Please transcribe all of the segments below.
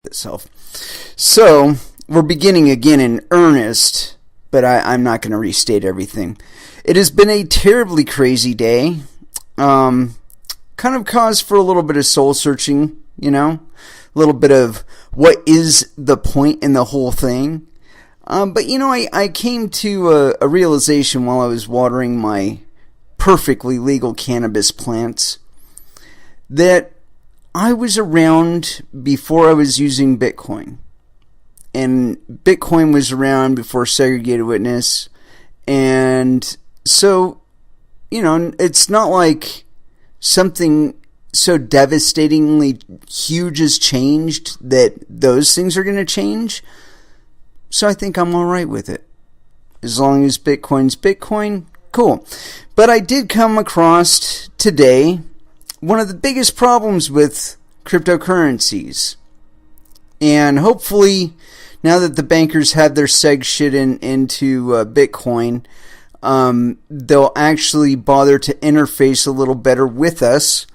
itself. So we're beginning again in earnest, but I'm not going to restate everything. It has been a terribly crazy day. Kind of cause for a little bit of soul searching, a little bit of what is the point in the whole thing. But I came to a realization while I was watering my perfectly legal cannabis plants that I was around before I was using Bitcoin. And Bitcoin was around before segregated witness. And so, it's not like something so devastatingly huge has changed that those things are going to change. So I think I'm all right with it. As long as Bitcoin's Bitcoin, cool. But I did come across today one of the biggest problems with cryptocurrencies. And hopefully, now that the bankers have their seg shit into Bitcoin, they'll actually bother to interface a little better with us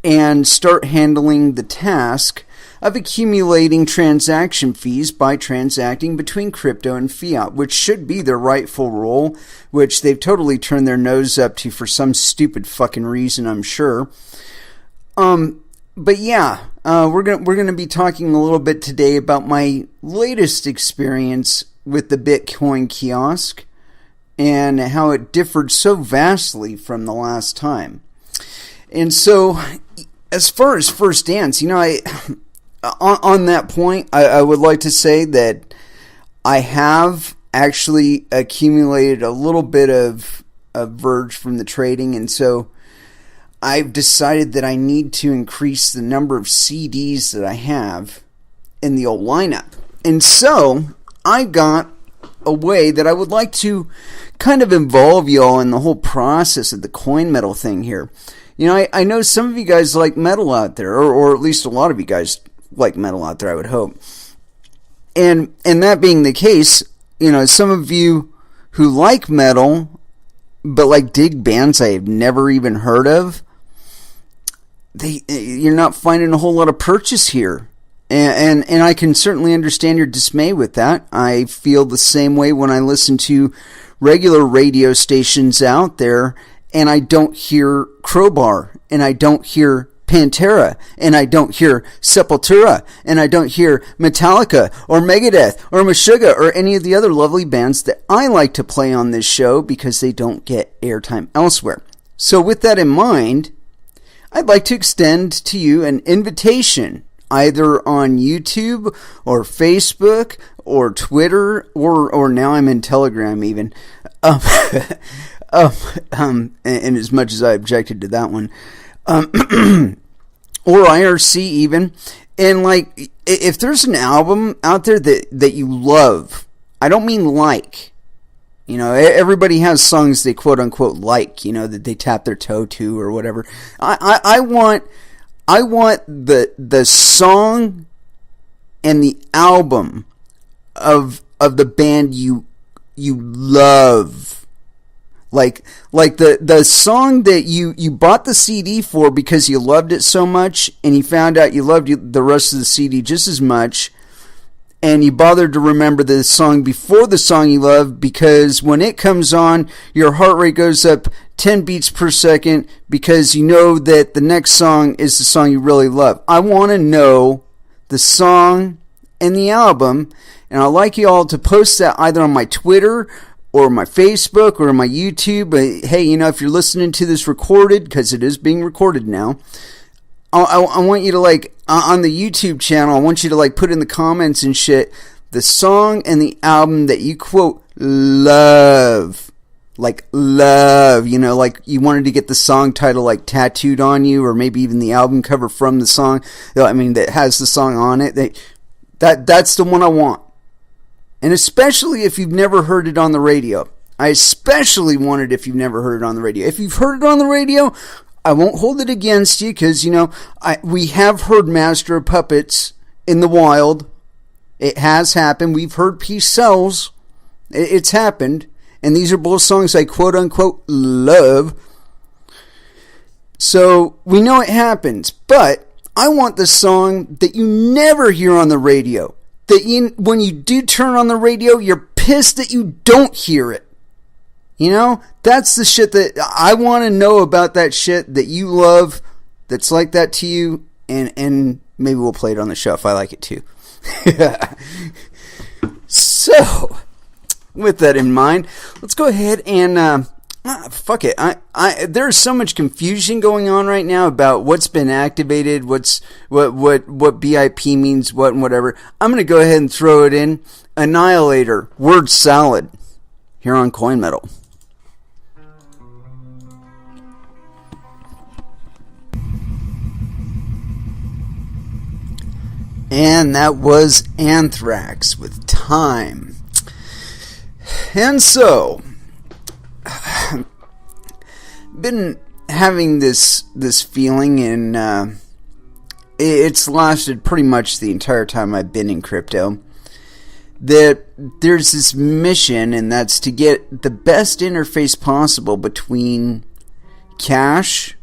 and start handling the task of accumulating transaction fees by transacting between crypto and fiat, which should be their rightful role, which they've totally turned their nose up to for some stupid fucking reason, I'm sure. But yeah, we're gonna be talking a little bit today about my latest experience with the Bitcoin kiosk and how it differed so vastly from the last time. And so, as far as first dance, on that point, I would like to say that I have actually accumulated a little bit of verge from the trading, and so I've decided that I need to increase the number of CDs that I have in the old lineup. And so I got a way that I would like to kind of involve y'all in the whole process of the coin metal thing here. I know some of you guys like metal out there, or at least a lot of you guys like metal out there, I would hope. And that being the case, some of you who like metal, but like dig bands I have never even heard of, you're not finding a whole lot of purchase here. And I can certainly understand your dismay with that. I feel the same way when I listen to regular radio stations out there and I don't hear Crowbar, and I don't hear Pantera, and I don't hear Sepultura, and I don't hear Metallica or Megadeth or Meshuggah or any of the other lovely bands that I like to play on this show because they don't get airtime elsewhere. So with that in mind, I'd like to extend to you an invitation, either on YouTube or Facebook or Twitter, or now I'm in Telegram even. And as much as I objected to that one, or IRC even, and like, if there's an album out there that you love, I don't mean like, everybody has songs they quote unquote like, that they tap their toe to or whatever. I want the song and the album of the band you love. Like the song that you bought the CD for because you loved it so much, and you found out you loved the rest of the CD just as much, and you bothered to remember the song before the song you love because when it comes on, your heart rate goes up 10 beats per second because you know that the next song is the song you really love. I want to know the song and the album, and I'd like you all to post that either on my Twitter or my Facebook or my YouTube. But hey, if you're listening to this recorded, because it is being recorded now, I want you to on the YouTube channel, I want you to put in the comments and shit the song and the album that you quote love. Love, you wanted to get the song title tattooed on you, or maybe even the album cover from the song, that has the song on it. That's the one I want. And especially if you've never heard it on the radio. I especially want it if you've never heard it on the radio. If you've heard it on the radio, I won't hold it against you because, we have heard Master of Puppets in the wild. It has happened. We've heard Peace Sells. It's happened. And these are both songs I quote-unquote love. So we know it happens. But I want the song that you never hear on the radio. That when you do turn on the radio, you're pissed that you don't hear it. You know? That's the shit that I want to know about, that shit that you love, that's like that to you, and maybe we'll play it on the show if I like it too. So, with that in mind, let's go ahead and fuck it. There's so much confusion going on right now about what's been activated, what BIP means, what and whatever. I'm gonna go ahead and throw it in. Annihilator, word salad, here on Coin Metal. And that was Anthrax with Time. And so, been having this feeling, and it's lasted pretty much the entire time I've been in crypto, that there's this mission, and that's to get the best interface possible between cash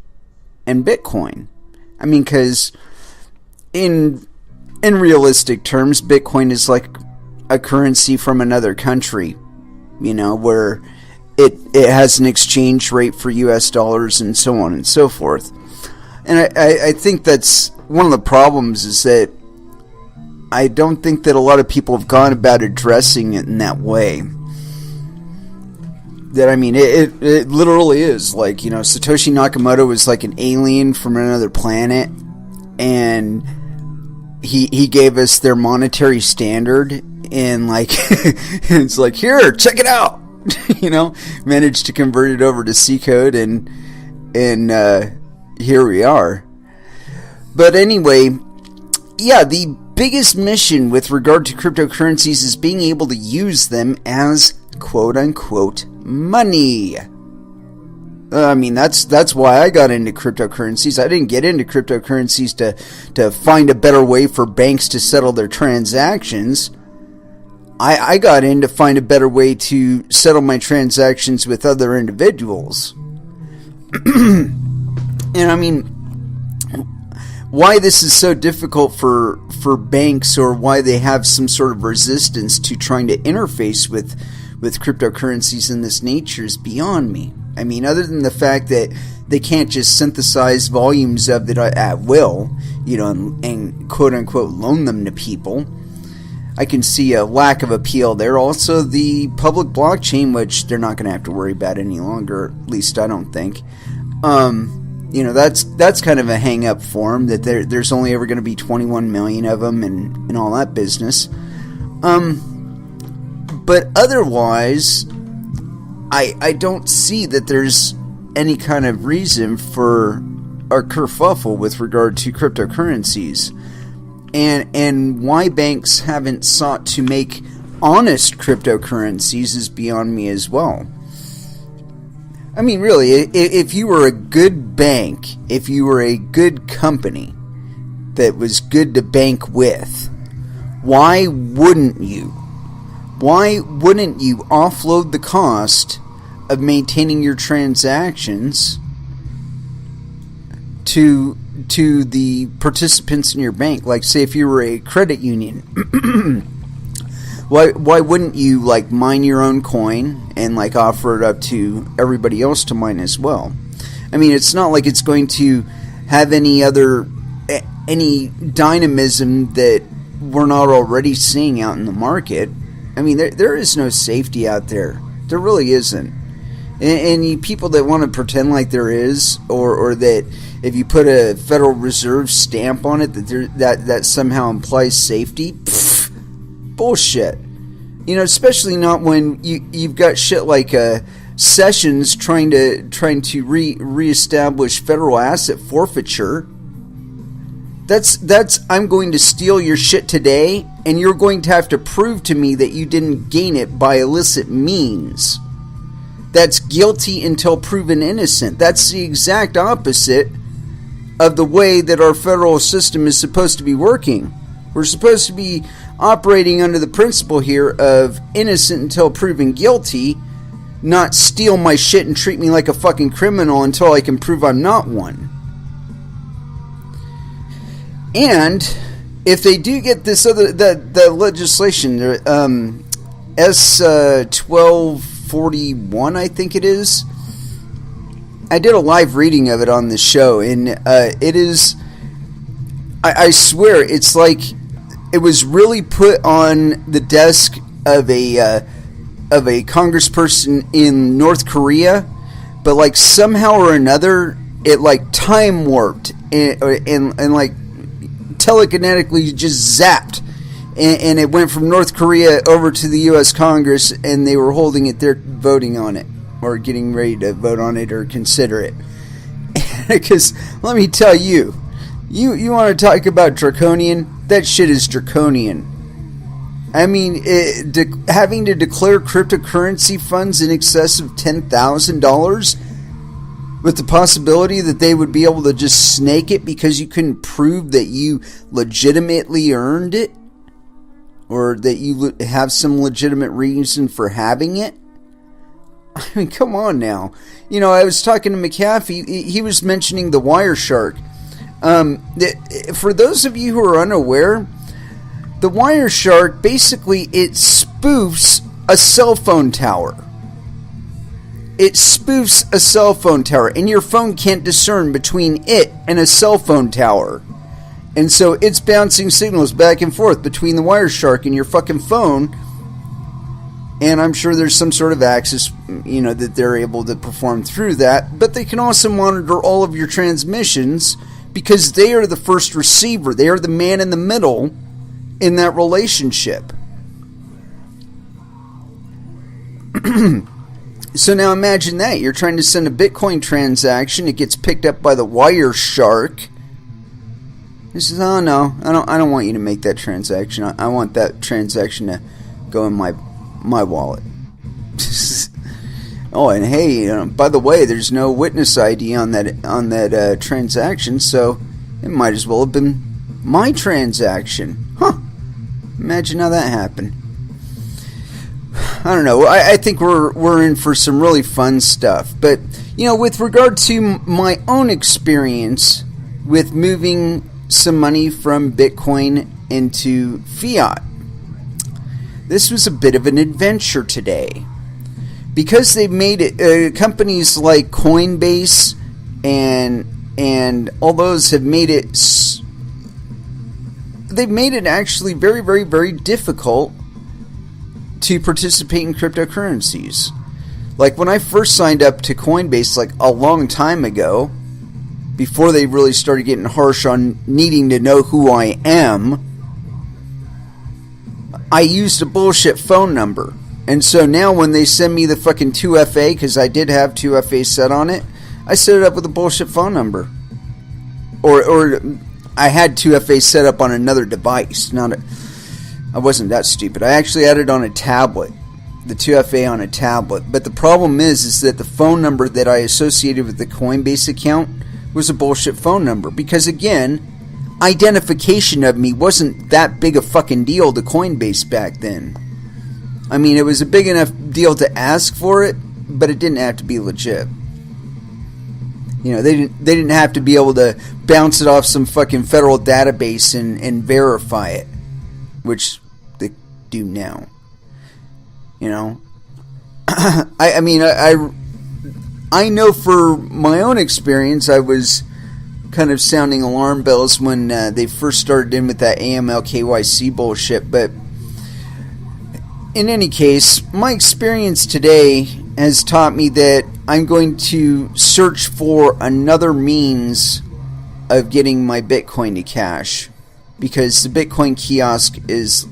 and Bitcoin. I mean, because in realistic terms, Bitcoin is like a currency from another country, you know, where it has an exchange rate for US dollars and so on and so forth. And I think that's one of the problems, is that I don't think that a lot of people have gone about addressing it in that way. That, I mean, it literally is like, you know, Satoshi Nakamoto was like an alien from another planet, and he gave us their monetary standard, and like it's like, here, check it out. You know, managed to convert it over to C code, and here we are. But anyway, yeah, the biggest mission with regard to cryptocurrencies is being able to use them as quote unquote money. I mean, that's why I got into cryptocurrencies. I didn't get into cryptocurrencies to find a better way for banks to settle their transactions. I got in to find a better way to settle my transactions with other individuals. And I mean, why this is so difficult for banks, or why they have some sort of resistance to trying to interface with cryptocurrencies in this nature is beyond me. I mean, other than the fact that they can't just synthesize volumes of it at will, you know, and quote-unquote loan them to people, I can see a lack of appeal there. Also, the public blockchain, which they're not going to have to worry about any longer, at least I don't think. You know, that's kind of a hang-up for them, that there's only ever going to be 21 million of them and all that business. But otherwise, I don't see that there's any kind of reason for a kerfuffle with regard to cryptocurrencies. And why banks haven't sought to make honest cryptocurrencies is beyond me as well. I mean, really, if you were a good bank, if you were a good company that was good to bank with, why wouldn't you? Why wouldn't you offload the cost of maintaining your transactions to the participants in your bank? Like, say, if you were a credit union, why wouldn't you like mine your own coin and like offer it up to everybody else to mine as well? I mean, it's not like it's going to have any dynamism that we're not already seeing out in the market. I mean, there is no safety out there. There really isn't. And you people that want to pretend like there is, or that if you put a Federal Reserve stamp on it that somehow implies safety, bullshit. You know, especially not when you've got shit like Sessions trying to reestablish federal asset forfeiture. That's I'm going to steal your shit today, and you're going to have to prove to me that you didn't gain it by illicit means. That's guilty until proven innocent. That's the exact opposite of the way that our federal system is supposed to be working. We're supposed to be operating under the principle here of innocent until proven guilty, not steal my shit and treat me like a fucking criminal until I can prove I'm not one. And if they do get this other the legislation, S 1241, I think it is. I did a live reading of it on the show, and it is. I swear, it's like it was really put on the desk of a congressperson in North Korea, but like somehow or another, it like time warped and like telekinetically just zapped, and it went from North Korea over to the U.S. Congress, and they were holding it there, voting on it, or getting ready to vote on it or consider it. Because let me tell you. You want to talk about draconian? That shit is draconian. I mean, having to declare cryptocurrency funds in excess of $10,000 with the possibility that they would be able to just snake it because you couldn't prove that you legitimately earned it, or that you have some legitimate reason for having it. I mean, come on now. You know, I was talking to McAfee. He was mentioning the Wireshark. For those of you who are unaware, the Wireshark, basically, it spoofs a cell phone tower. It spoofs a cell phone tower, and your phone can't discern between it and a cell phone tower. And so it's bouncing signals back and forth between the Wireshark and your fucking phone. And I'm sure there's some sort of access, you know, that they're able to perform through that. But they can also monitor all of your transmissions, because they are the first receiver. They are the man in the middle in that relationship. So now imagine that. You're trying to send a Bitcoin transaction. It gets picked up by the Wireshark. He says, oh no, I don't want you to make that transaction. I want that transaction to go in my wallet. Oh, and hey, by the way, there's no witness ID on that transaction, so it might as well have been my transaction. Huh. Imagine how that happened. I don't know. I think we're in for some really fun stuff. But, you know, with regard to my own experience with moving some money from Bitcoin into fiat, this was a bit of an adventure today. Because they've made it, companies like Coinbase and all those have made it, they've made it actually very, very, very difficult to participate in cryptocurrencies. Like when I first signed up to Coinbase, like a long time ago, before they really started getting harsh on needing to know who I am, I used a bullshit phone number. And so now when they send me the fucking 2FA, because I did have 2FA set on it, I set it up with a bullshit phone number. Or I had 2FA set up on another device. I wasn't that stupid. I actually had it on a tablet. The 2FA on a tablet. But the problem is that the phone number that I associated with the Coinbase account was a bullshit phone number. Because again, identification of me wasn't that big a fucking deal to Coinbase back then. I mean, it was a big enough deal to ask for it, but it didn't have to be legit. You know, they didn't have to be able to bounce it off some fucking federal database and verify it, which they do now. You know, I mean, I know for my own experience, I was kind of sounding alarm bells when they first started in with that AML KYC bullshit, but in any case, my experience today has taught me that I'm going to search for another means of getting my Bitcoin to cash, because the Bitcoin kiosk is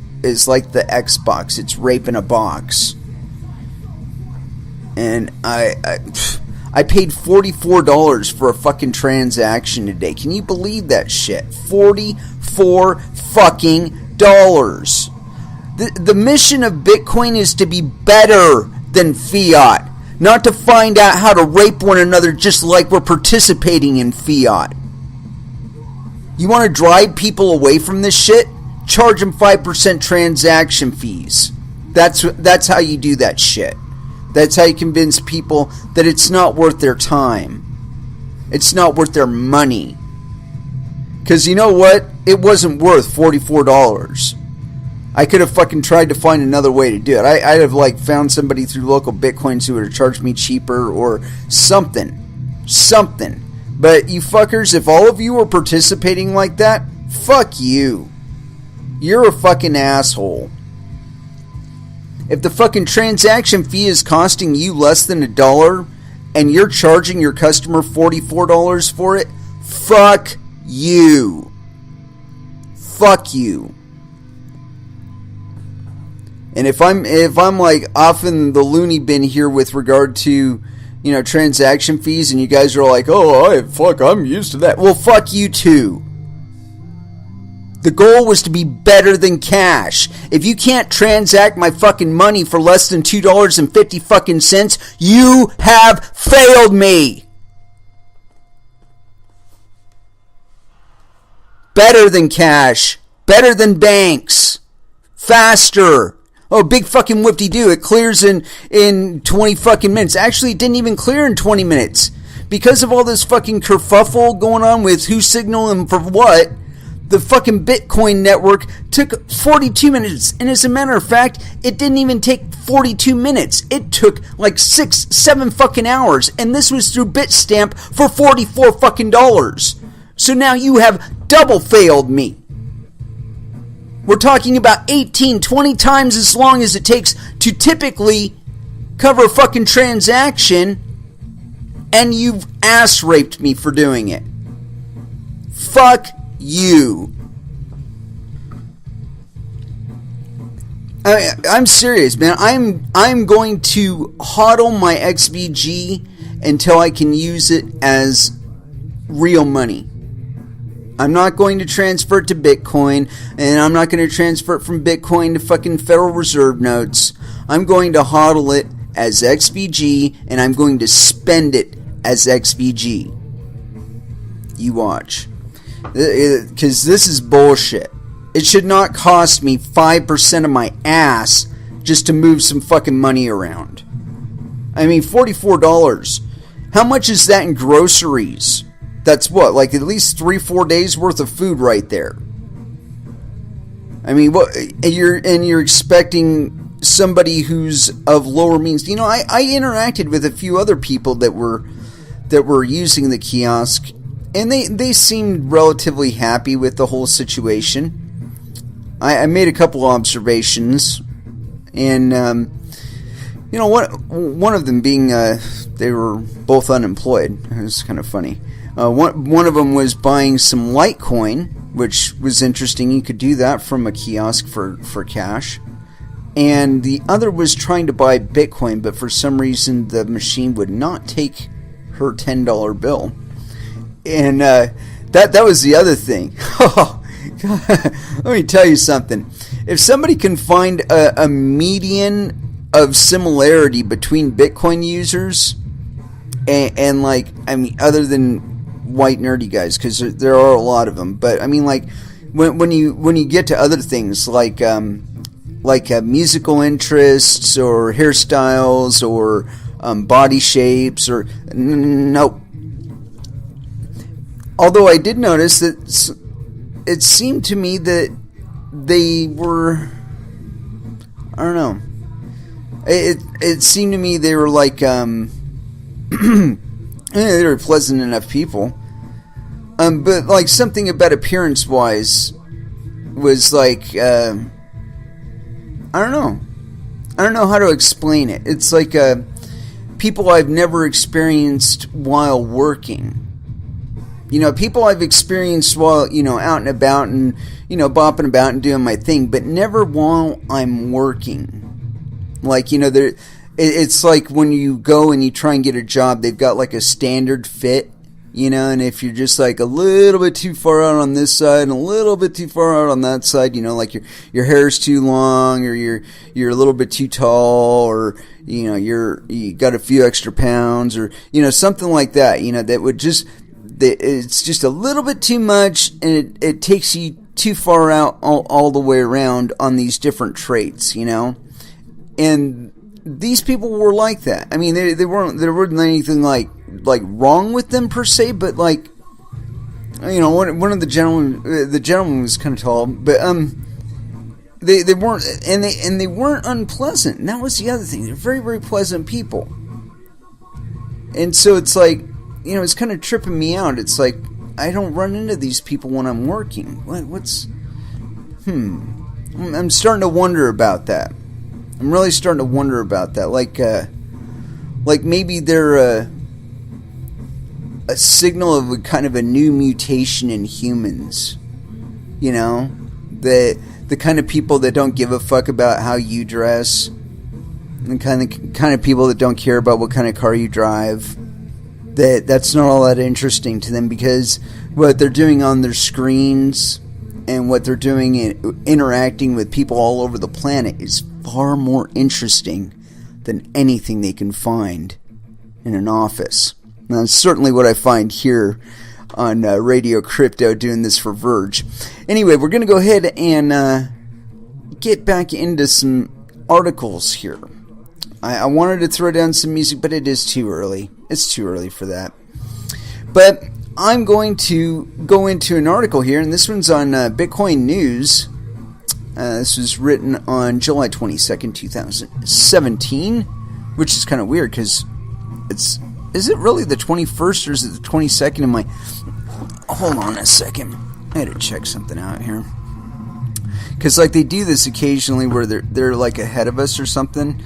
like the Xbox. It's rape in a box. And I paid $44 for a fucking transaction today. Can you believe that shit? $44 fucking dollars. The mission of Bitcoin is to be better than fiat, not to find out how to rape one another just like we're participating in fiat. You want to drive people away from this shit? Charge them 5% transaction fees. That's how you do that shit. That's how you convince people that it's not worth their time. It's not worth their money. Because you know what? it wasn't worth $44. I could have fucking tried to find another way to do it. I'd have like found somebody through local Bitcoins who would have charged me cheaper or something. But you fuckers, if all of you are participating like that, fuck you. You're a fucking asshole. If the fucking transaction fee is costing you less than $1 and you're charging your customer $44 for it, fuck you. Fuck you. And if I'm like off in the loony bin here with regard to, you know, transaction fees, and you guys are like, oh, I'm used to that. Well, fuck you too. The goal was to be better than cash. If you can't transact my fucking money for less than $2.50 fucking cents, you have failed me. Better than cash. Better than banks. Faster. Oh, big fucking whoop-de-doo. It clears in 20 fucking minutes. Actually, it didn't even clear in 20 minutes. Because of all this fucking kerfuffle going on with who's signaling for what, the fucking Bitcoin network took 42 minutes. And as a matter of fact, it didn't even take 42 minutes. It took like 6-7 fucking hours. And this was through Bitstamp for $44 fucking dollars. So now you have double failed me. We're talking about 18, 20 times as long as it takes to typically cover a fucking transaction, and you've ass raped me for doing it. Fuck you. I'm serious, man. I'm going to hodl my XVG until I can use it as real money. I'm not going to transfer it to Bitcoin, and I'm not going to transfer it from Bitcoin to fucking Federal Reserve notes. I'm going to hodl it as XVG, and I'm going to spend it as XVG. You watch. Because this is bullshit. It should not cost me 5% of my ass just to move some fucking money around. I mean, $44. How much is that in groceries? That's what, like at least 3-4 days worth of food right there. I mean, what you're expecting somebody who's of lower means. You know, I interacted with a few other people that were using the kiosk, and they seemed relatively happy with the whole situation. I made a couple observations, and you know what? One of them being they were both unemployed. It was kind of funny. One of them was buying some Litecoin, which was interesting. You could do that from a kiosk for cash. And the other was trying to buy Bitcoin, but for some reason the machine would not take her $10 bill. And that was the other thing. Oh, God. Let me tell you something. If somebody can find a median of similarity between Bitcoin users and like, I mean, other than white nerdy guys, because there are a lot of them, but I mean, like when you get to other things like musical interests or hairstyles or body shapes or nope. Although I did notice that it seemed to me that they were, I don't know. It seemed to me they were like they were pleasant enough people. But like something about appearance wise was like I don't know. I don't know how to explain it. It's like people I've never experienced while working. You know, people I've experienced while, you know, out and about and, you know, bopping about and doing my thing, but never while I'm working. Like, you know, it's like when you go and you try and get a job, they've got like a standard fit, you know, and if you're just like a little bit too far out on this side and a little bit too far out on that side, you know, like your hair's too long or you're a little bit too tall or, you know, you got a few extra pounds or, you know, something like that, you know, that would just, it's just a little bit too much and it takes you too far out all the way around on these different traits, you know, and these people were like that. I mean, there wasn't anything like wrong with them per se, but like one of the gentleman was kind of tall, but they weren't, and they weren't unpleasant. And that was the other thing. They're very, very pleasant people. And so it's like, it's kind of tripping me out. It's like, I don't run into these people when I'm working. I'm starting to wonder about that. I'm really starting to wonder about that. Like maybe they're a signal of a kind of a new mutation in humans. The kind of people that don't give a fuck about how you dress. The kind of people that don't care about what kind of car you drive. That's not all that interesting to them, because what they're doing on their screens and what they're doing in interacting with people all over the planet is far more interesting than anything they can find in an office. And that's certainly what I find here on Radio Crypto, doing this for Verge. Anyway, we're going to go ahead and get back into some articles here. I wanted to throw down some music, but it is too early. It's too early for that. But I'm going to go into an article here, and this one's on Bitcoin News. This was written on July 22nd, 2017, which is kind of weird because is it really the 21st or is it the 22nd? Hold on a second. I had to check something out here. Because they do this occasionally where they're like ahead of us or something,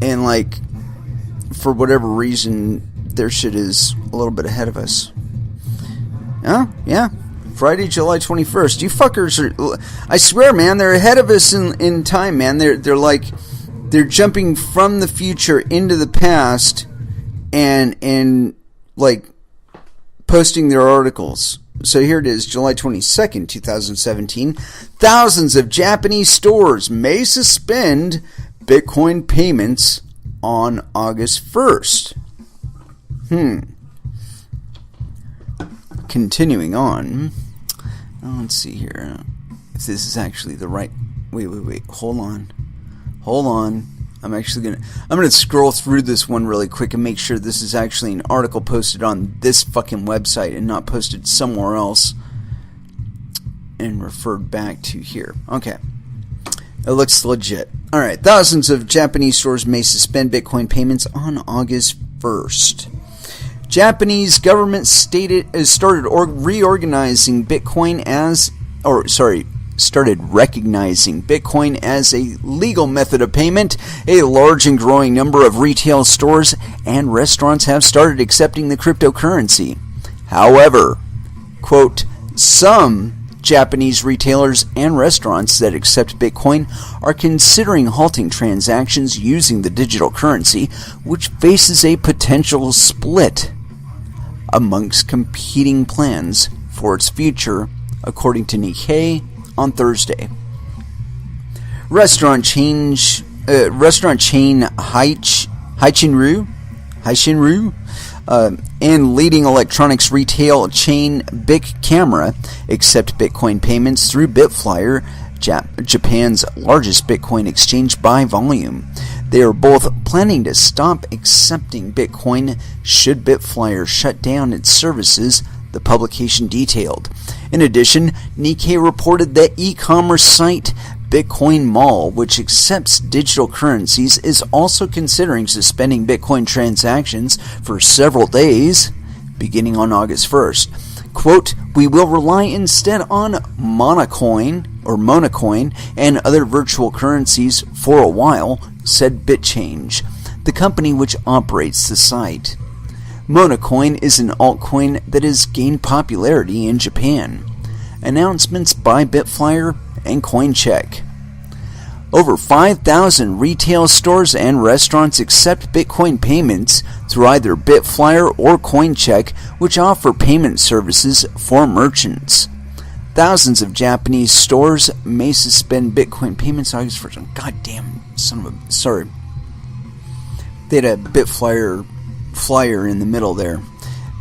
and for whatever reason their shit is a little bit ahead of us. Oh, yeah. Friday, July 21st. You fuckers are... I swear, man, they're ahead of us in time, man. They're jumping from the future into the past and posting their articles. So here it is, July 22nd, 2017. Thousands of Japanese stores may suspend Bitcoin payments on August 1st. Continuing on. Let's see here. If this is actually the right... Wait. Hold on. I'm gonna scroll through this one really quick and make sure this is actually an article posted on this fucking website and not posted somewhere else and referred back to here. Okay. It looks legit. Alright, thousands of Japanese stores may suspend Bitcoin payments on August 1st. Japanese government started recognizing Bitcoin as a legal method of payment. A large and growing number of retail stores and restaurants have started accepting the cryptocurrency. However, quote, some Japanese retailers and restaurants that accept Bitcoin are considering halting transactions using the digital currency, which faces a potential split amongst competing plans for its future, according to Nikkei on Thursday. Restaurant chain Haishinru and leading electronics retail chain Bic Camera accept Bitcoin payments through Bitflyer, Japan's largest Bitcoin exchange by volume. They are both planning to stop accepting Bitcoin should Bitflyer shut down its services, the publication detailed. In addition, Nikkei reported that e-commerce site Bitcoin Mall, which accepts digital currencies, is also considering suspending Bitcoin transactions for several days, beginning on August 1st. Quote, we will rely instead on Monocoin and other virtual currencies for a while, said BitChange, the company which operates the site. Monocoin is an altcoin that has gained popularity in Japan. Announcements by Bitflyer and Coincheck. Over 5,000 retail stores and restaurants accept Bitcoin payments through either Bitflyer or Coincheck, which offer payment services for merchants. Thousands of Japanese stores may suspend Bitcoin payments August 1st. Goddamn son of a... Sorry. They had a Bitflyer flyer in the middle there.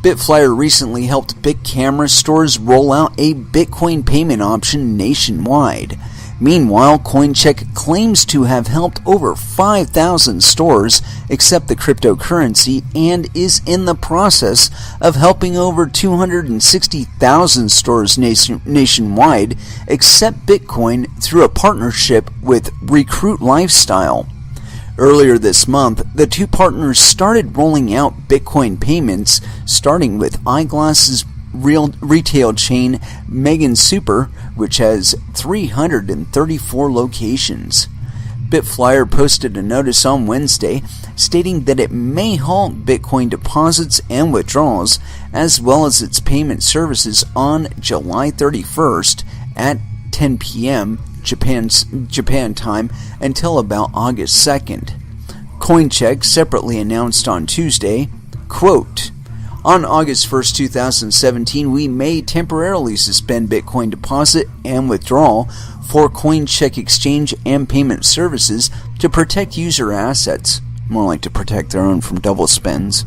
Bitflyer recently helped Bic Camera stores roll out a Bitcoin payment option nationwide. Meanwhile, Coincheck claims to have helped over 5,000 stores accept the cryptocurrency and is in the process of helping over 260,000 stores nationwide accept Bitcoin through a partnership with Recruit Lifestyle. Earlier this month, the two partners started rolling out Bitcoin payments, starting with eyeglasses retail chain Megan Super, which has 334 locations. Bitflyer posted a notice on Wednesday stating that it may halt Bitcoin deposits and withdrawals, as well as its payment services on July 31st at 10 p.m. Japan time until about August 2nd. Coincheck separately announced on Tuesday, quote, "On August 1st, 2017, we may temporarily suspend Bitcoin deposit and withdrawal for Coincheck exchange and payment services to protect user assets," more like to protect their own from double spends.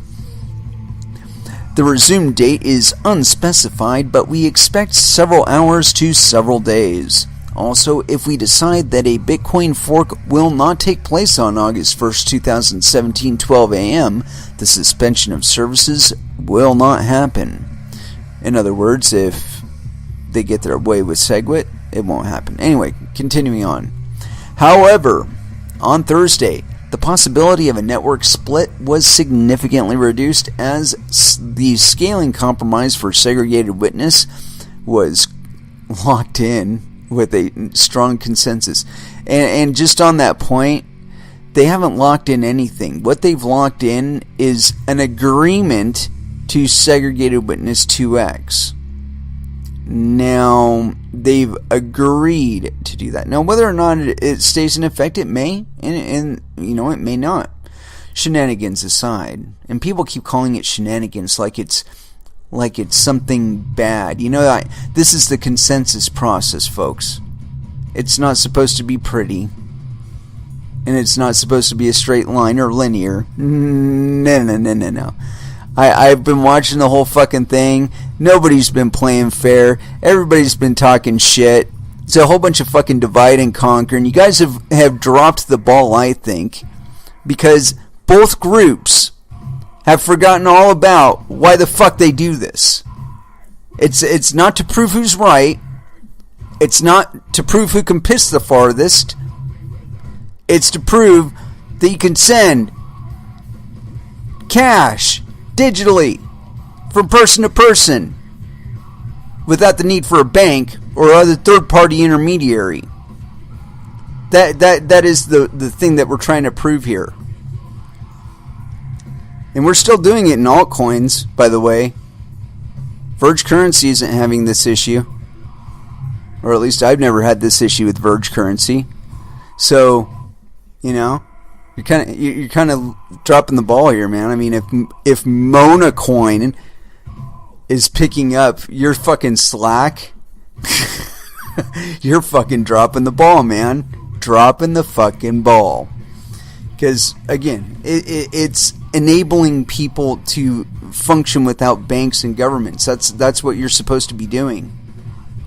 "The resume date is unspecified, but we expect several hours to several days. Also, if we decide that a Bitcoin fork will not take place on August 1st, 2017, 12 a.m., the suspension of services will not happen." In other words, if they get their way with SegWit, it won't happen. Anyway, continuing on. However, on Thursday, the possibility of a network split was significantly reduced as the scaling compromise for segregated witness was locked in with a strong consensus. And just on that point, they haven't locked in anything. What they've locked in is an agreement to segregated witness 2x. Now, they've agreed to do that. Now, whether or not it stays in effect, it may, and it may not. Shenanigans aside, and people keep calling it shenanigans like it's something bad. This is the consensus process, folks. It's not supposed to be pretty, and it's not supposed to be a straight line or linear. No. I've been watching the whole fucking thing. Nobody's been playing fair. Everybody's been talking shit. It's a whole bunch of fucking divide and conquer, and you guys have dropped the ball, I think, because both groups have forgotten all about why the fuck they do this. It's not to prove who's right. It's not to prove who can piss the farthest. It's to prove that you can send cash digitally from person to person without the need for a bank or other third-party intermediary. That is the thing that we're trying to prove here. And we're still doing it in altcoins, by the way. Verge Currency isn't having this issue. Or at least I've never had this issue with Verge Currency. So, you're kind of dropping the ball here, man. I mean, if Mona Coin is picking up your fucking slack, you're fucking dropping the ball, man. Dropping the fucking ball. Because, again, it's enabling people to function without banks and governments. That's what you're supposed to be doing.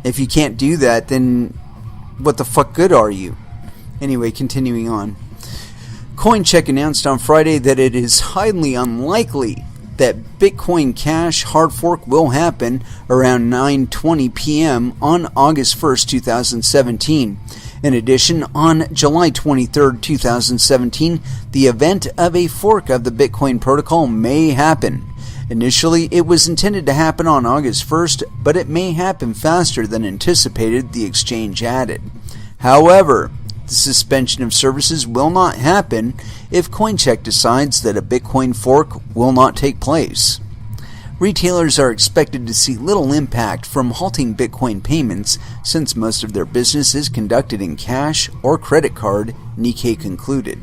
If you can't do that, then what the fuck good are you? Anyway, continuing on. Coincheck announced on Friday that it is highly unlikely that Bitcoin Cash hard fork will happen around 9:20 p.m. on August 1st, 2017. In addition, on July 23rd, 2017, the event of a fork of the Bitcoin protocol may happen. Initially, it was intended to happen on August 1st, but it may happen faster than anticipated, the exchange added. However, the suspension of services will not happen if Coincheck decides that a Bitcoin fork will not take place. Retailers are expected to see little impact from halting Bitcoin payments since most of their business is conducted in cash or credit card, Nikkei concluded.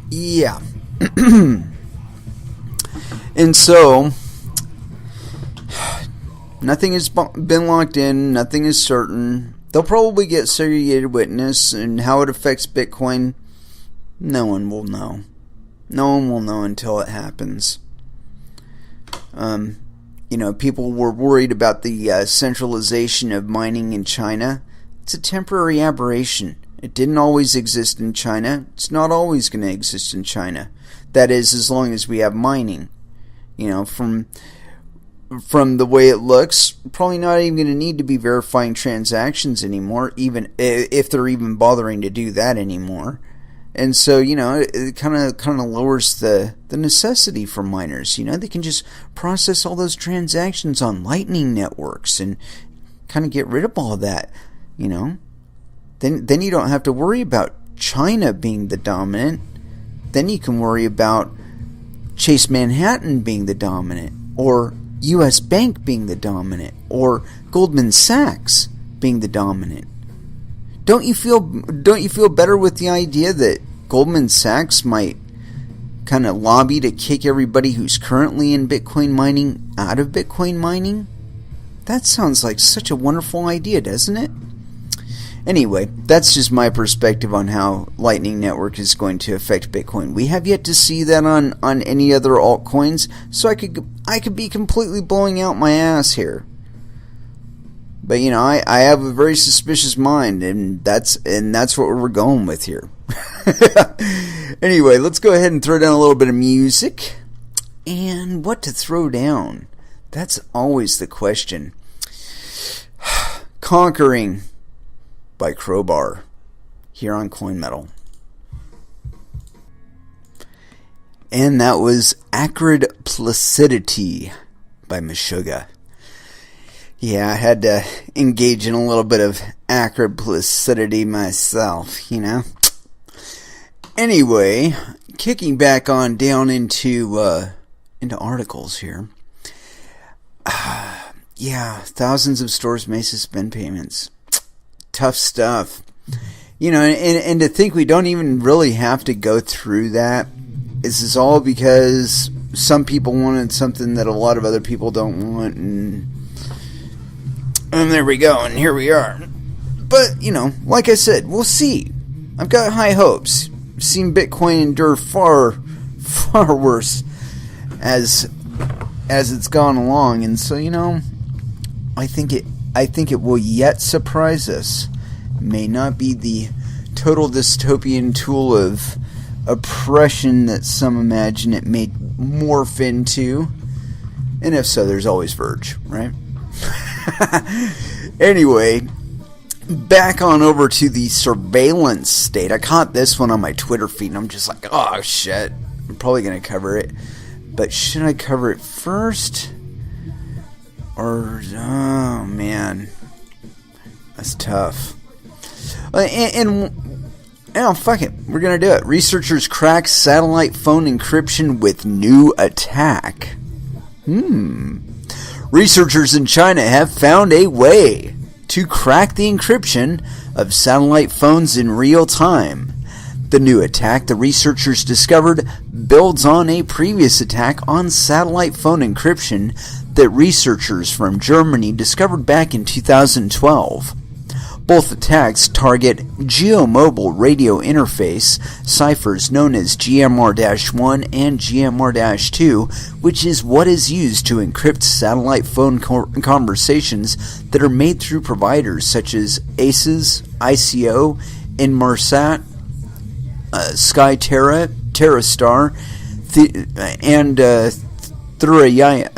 Yeah. And so, nothing has been locked in, nothing is certain. They'll probably get segregated witness, and how it affects Bitcoin, no one will know. No one will know until it happens. People were worried about the centralization of mining in China. it's a temporary aberration. It didn't always exist in China. It's not always going to exist in China. That is, as long as we have mining. From the way it looks, probably not even going to need to be verifying transactions anymore, even if they're even bothering to do that anymore. And so, it kind of lowers the necessity for miners. They can just process all those transactions on Lightning networks and kind of get rid of all of that, Then you don't have to worry about China being the dominant. Then you can worry about Chase Manhattan being the dominant, or U.S. Bank being the dominant, or Goldman Sachs being the dominant. Don't you feel better with the idea that Goldman Sachs might kind of lobby to kick everybody who's currently in Bitcoin mining out of Bitcoin mining? That sounds like such a wonderful idea, doesn't it? Anyway, that's just my perspective on how Lightning Network is going to affect Bitcoin. We have yet to see that on any other altcoins, so I could be completely blowing out my ass here. But I have a very suspicious mind, and that's what we're going with here. Anyway, let's go ahead and throw down a little bit of music. And what to throw down? That's always the question. Conquering by Crowbar here on Coin Metal. And that was Acrid Placidity by Meshuggah. Yeah, I had to engage in a little bit of acrid placidity myself, Anyway, kicking back on down into articles here. Yeah, thousands of stores may suspend payments. Tough stuff. And to think we don't even really have to go through that. This is all because some people wanted something that a lot of other people don't want, and there we go, and here we are. But, like I said, we'll see. I've got high hopes. I've seen Bitcoin endure far, far worse as it's gone along, and so, I think it will yet surprise us. It may not be the total dystopian tool of oppression that some imagine it may morph into. And if so, there's always Verge, right? Anyway, back on over to the surveillance state. I caught this one on my Twitter feed, and I'm just like, oh shit, I'm probably going to cover it. But should I cover it first? Or, oh man, that's tough. Fuck it, we're going to do it. Researchers crack satellite phone encryption with new attack. Researchers in China have found a way to crack the encryption of satellite phones in real time. The new attack the researchers discovered builds on a previous attack on satellite phone encryption that researchers from Germany discovered back in 2012. Both attacks target geomobile radio interface ciphers known as GMR-1 and GMR-2, which is what is used to encrypt satellite phone conversations that are made through providers such as ACES, ICO, Inmarsat, Skyterra, TerraStar, and Thuraya.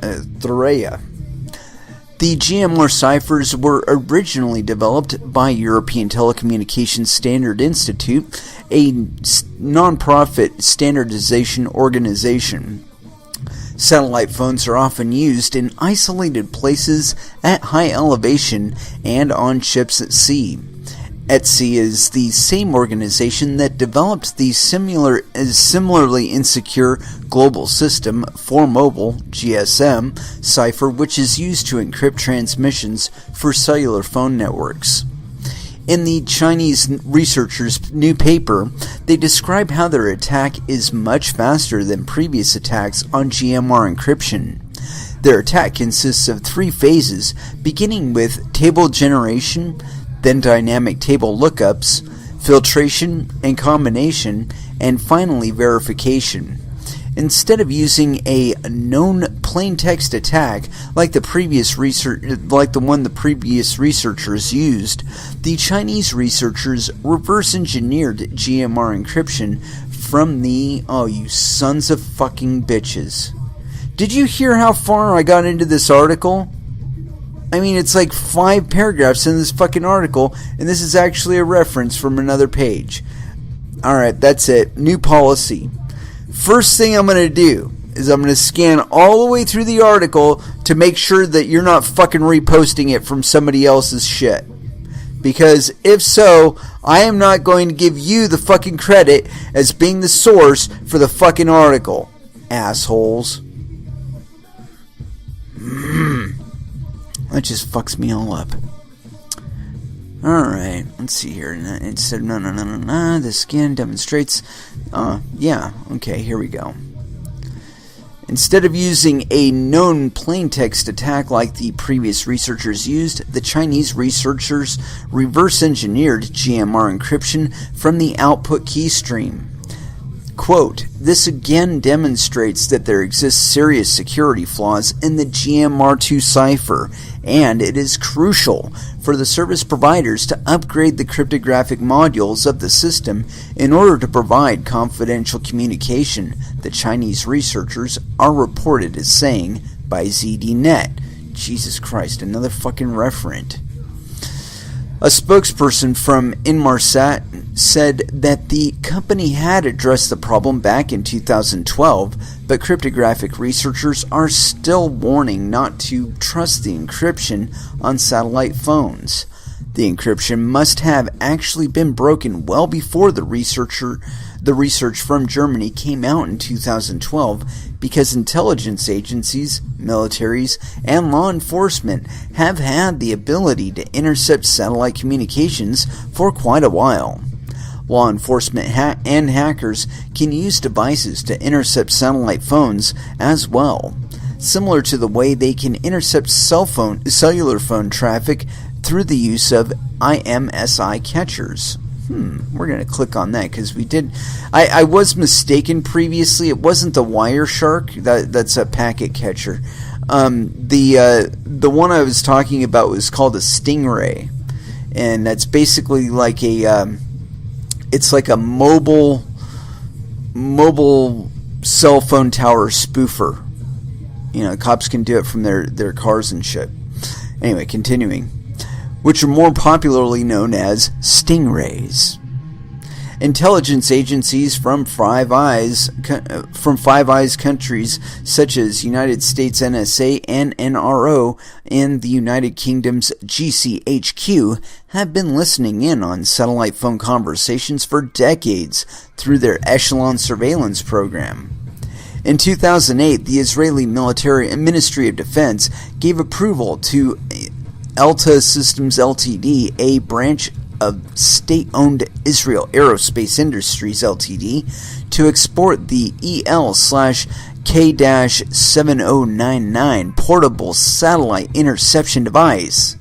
The GMR ciphers were originally developed by European Telecommunications Standard Institute, a non-profit standardization organization. Satellite phones are often used in isolated places at high elevation and on ships at sea. ETSI is the same organization that developed the similarly insecure global system for mobile GSM cipher, which is used to encrypt transmissions for cellular phone networks. In the Chinese researchers' new paper, they describe how their attack is much faster than previous attacks on GMR encryption. Their attack consists of 3 phases, beginning with table generation, then dynamic table lookups, filtration and combination, and finally verification. Instead of using a known plaintext attack like the one the previous researchers used, the Chinese researchers reverse engineered GMR encryption from the... Oh, you sons of fucking bitches. Did you hear how far I got into this article? I mean, it's like 5 paragraphs in this fucking article, and this is actually a reference from another page. Alright, that's it. New policy. First thing I'm going to do is I'm going to scan all the way through the article to make sure that you're not fucking reposting it from somebody else's shit. Because if so, I am not going to give you the fucking credit as being the source for the fucking article. Assholes. That just fucks me all up. Alright, let's see here. Instead of the scan demonstrates... yeah, okay, here we go. Instead of using a known plaintext attack like the previous researchers used, the Chinese researchers reverse engineered GMR encryption from the output key stream. Quote, this again demonstrates that there exist serious security flaws in the GMR2 cipher, and it is crucial for the service providers to upgrade the cryptographic modules of the system in order to provide confidential communication, the Chinese researchers are reported as saying by ZDNet. Jesus Christ, another fucking referent. A spokesperson from Inmarsat said that the company had addressed the problem back in 2012, but cryptographic researchers are still warning not to trust the encryption on satellite phones. The encryption must have actually been broken well before the research from Germany came out in 2012, because intelligence agencies, militaries, and law enforcement have had the ability to intercept satellite communications for quite a while. Law enforcement and hackers can use devices to intercept satellite phones as well, similar to the way they can intercept cellular phone traffic through the use of IMSI catchers. We're going to click on that because we did... I was mistaken previously. It wasn't the Wireshark. That's a packet catcher. The one I was talking about was called a Stingray. And that's basically like a... it's like a mobile cell phone tower spoofer. You know, cops can do it from their cars and shit. Anyway, continuing. Which are more popularly known as stingrays. Intelligence agencies from Five Eyes countries such as United States NSA and NRO and the United Kingdom's GCHQ have been listening in on satellite phone conversations for decades through their Echelon surveillance program. In 2008, the Israeli Ministry of Defense gave approval to Elta Systems Ltd, a branch of state-owned Israel Aerospace Industries Ltd, to export the EL/K-7099 portable satellite interception device.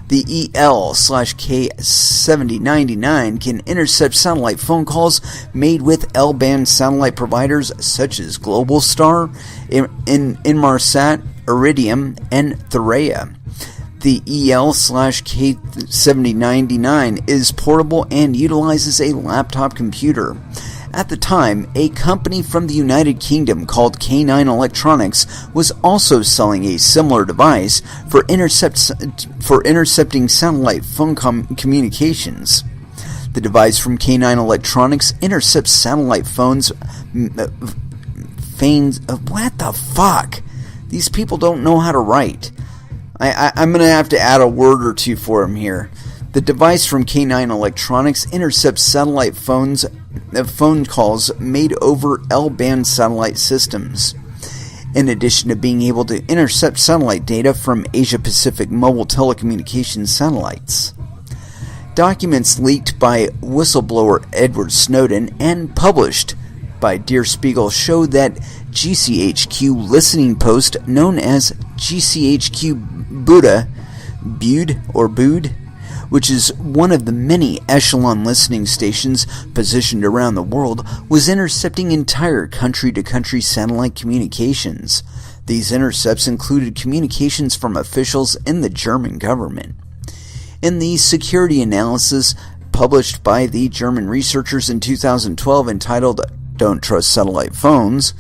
The EL/K-7099 can intercept satellite phone calls made with L-band satellite providers such as Globalstar, Inmarsat, Iridium, and Thuraya. The EL/K-7099 is portable and utilizes a laptop computer. At the time, a company from the United Kingdom called K9 Electronics was also selling a similar device for intercepting satellite phone communications. The device from K9 Electronics intercepts satellite phones. What the fuck? These people don't know how to write. I'm going to have to add a word or two for him here. The device from K9 Electronics intercepts satellite phone calls made over L-band satellite systems. In addition to being able to intercept satellite data from Asia-Pacific mobile telecommunications satellites. Documents leaked by whistleblower Edward Snowden and published by Der Spiegel show that GCHQ listening post known as GCHQ Buda, which is one of the many echelon listening stations positioned around the world, was intercepting entire country-to-country satellite communications. These intercepts included communications from officials in the German government. In the security analysis published by the German researchers in 2012 entitled "Don't Trust Satellite Phones,"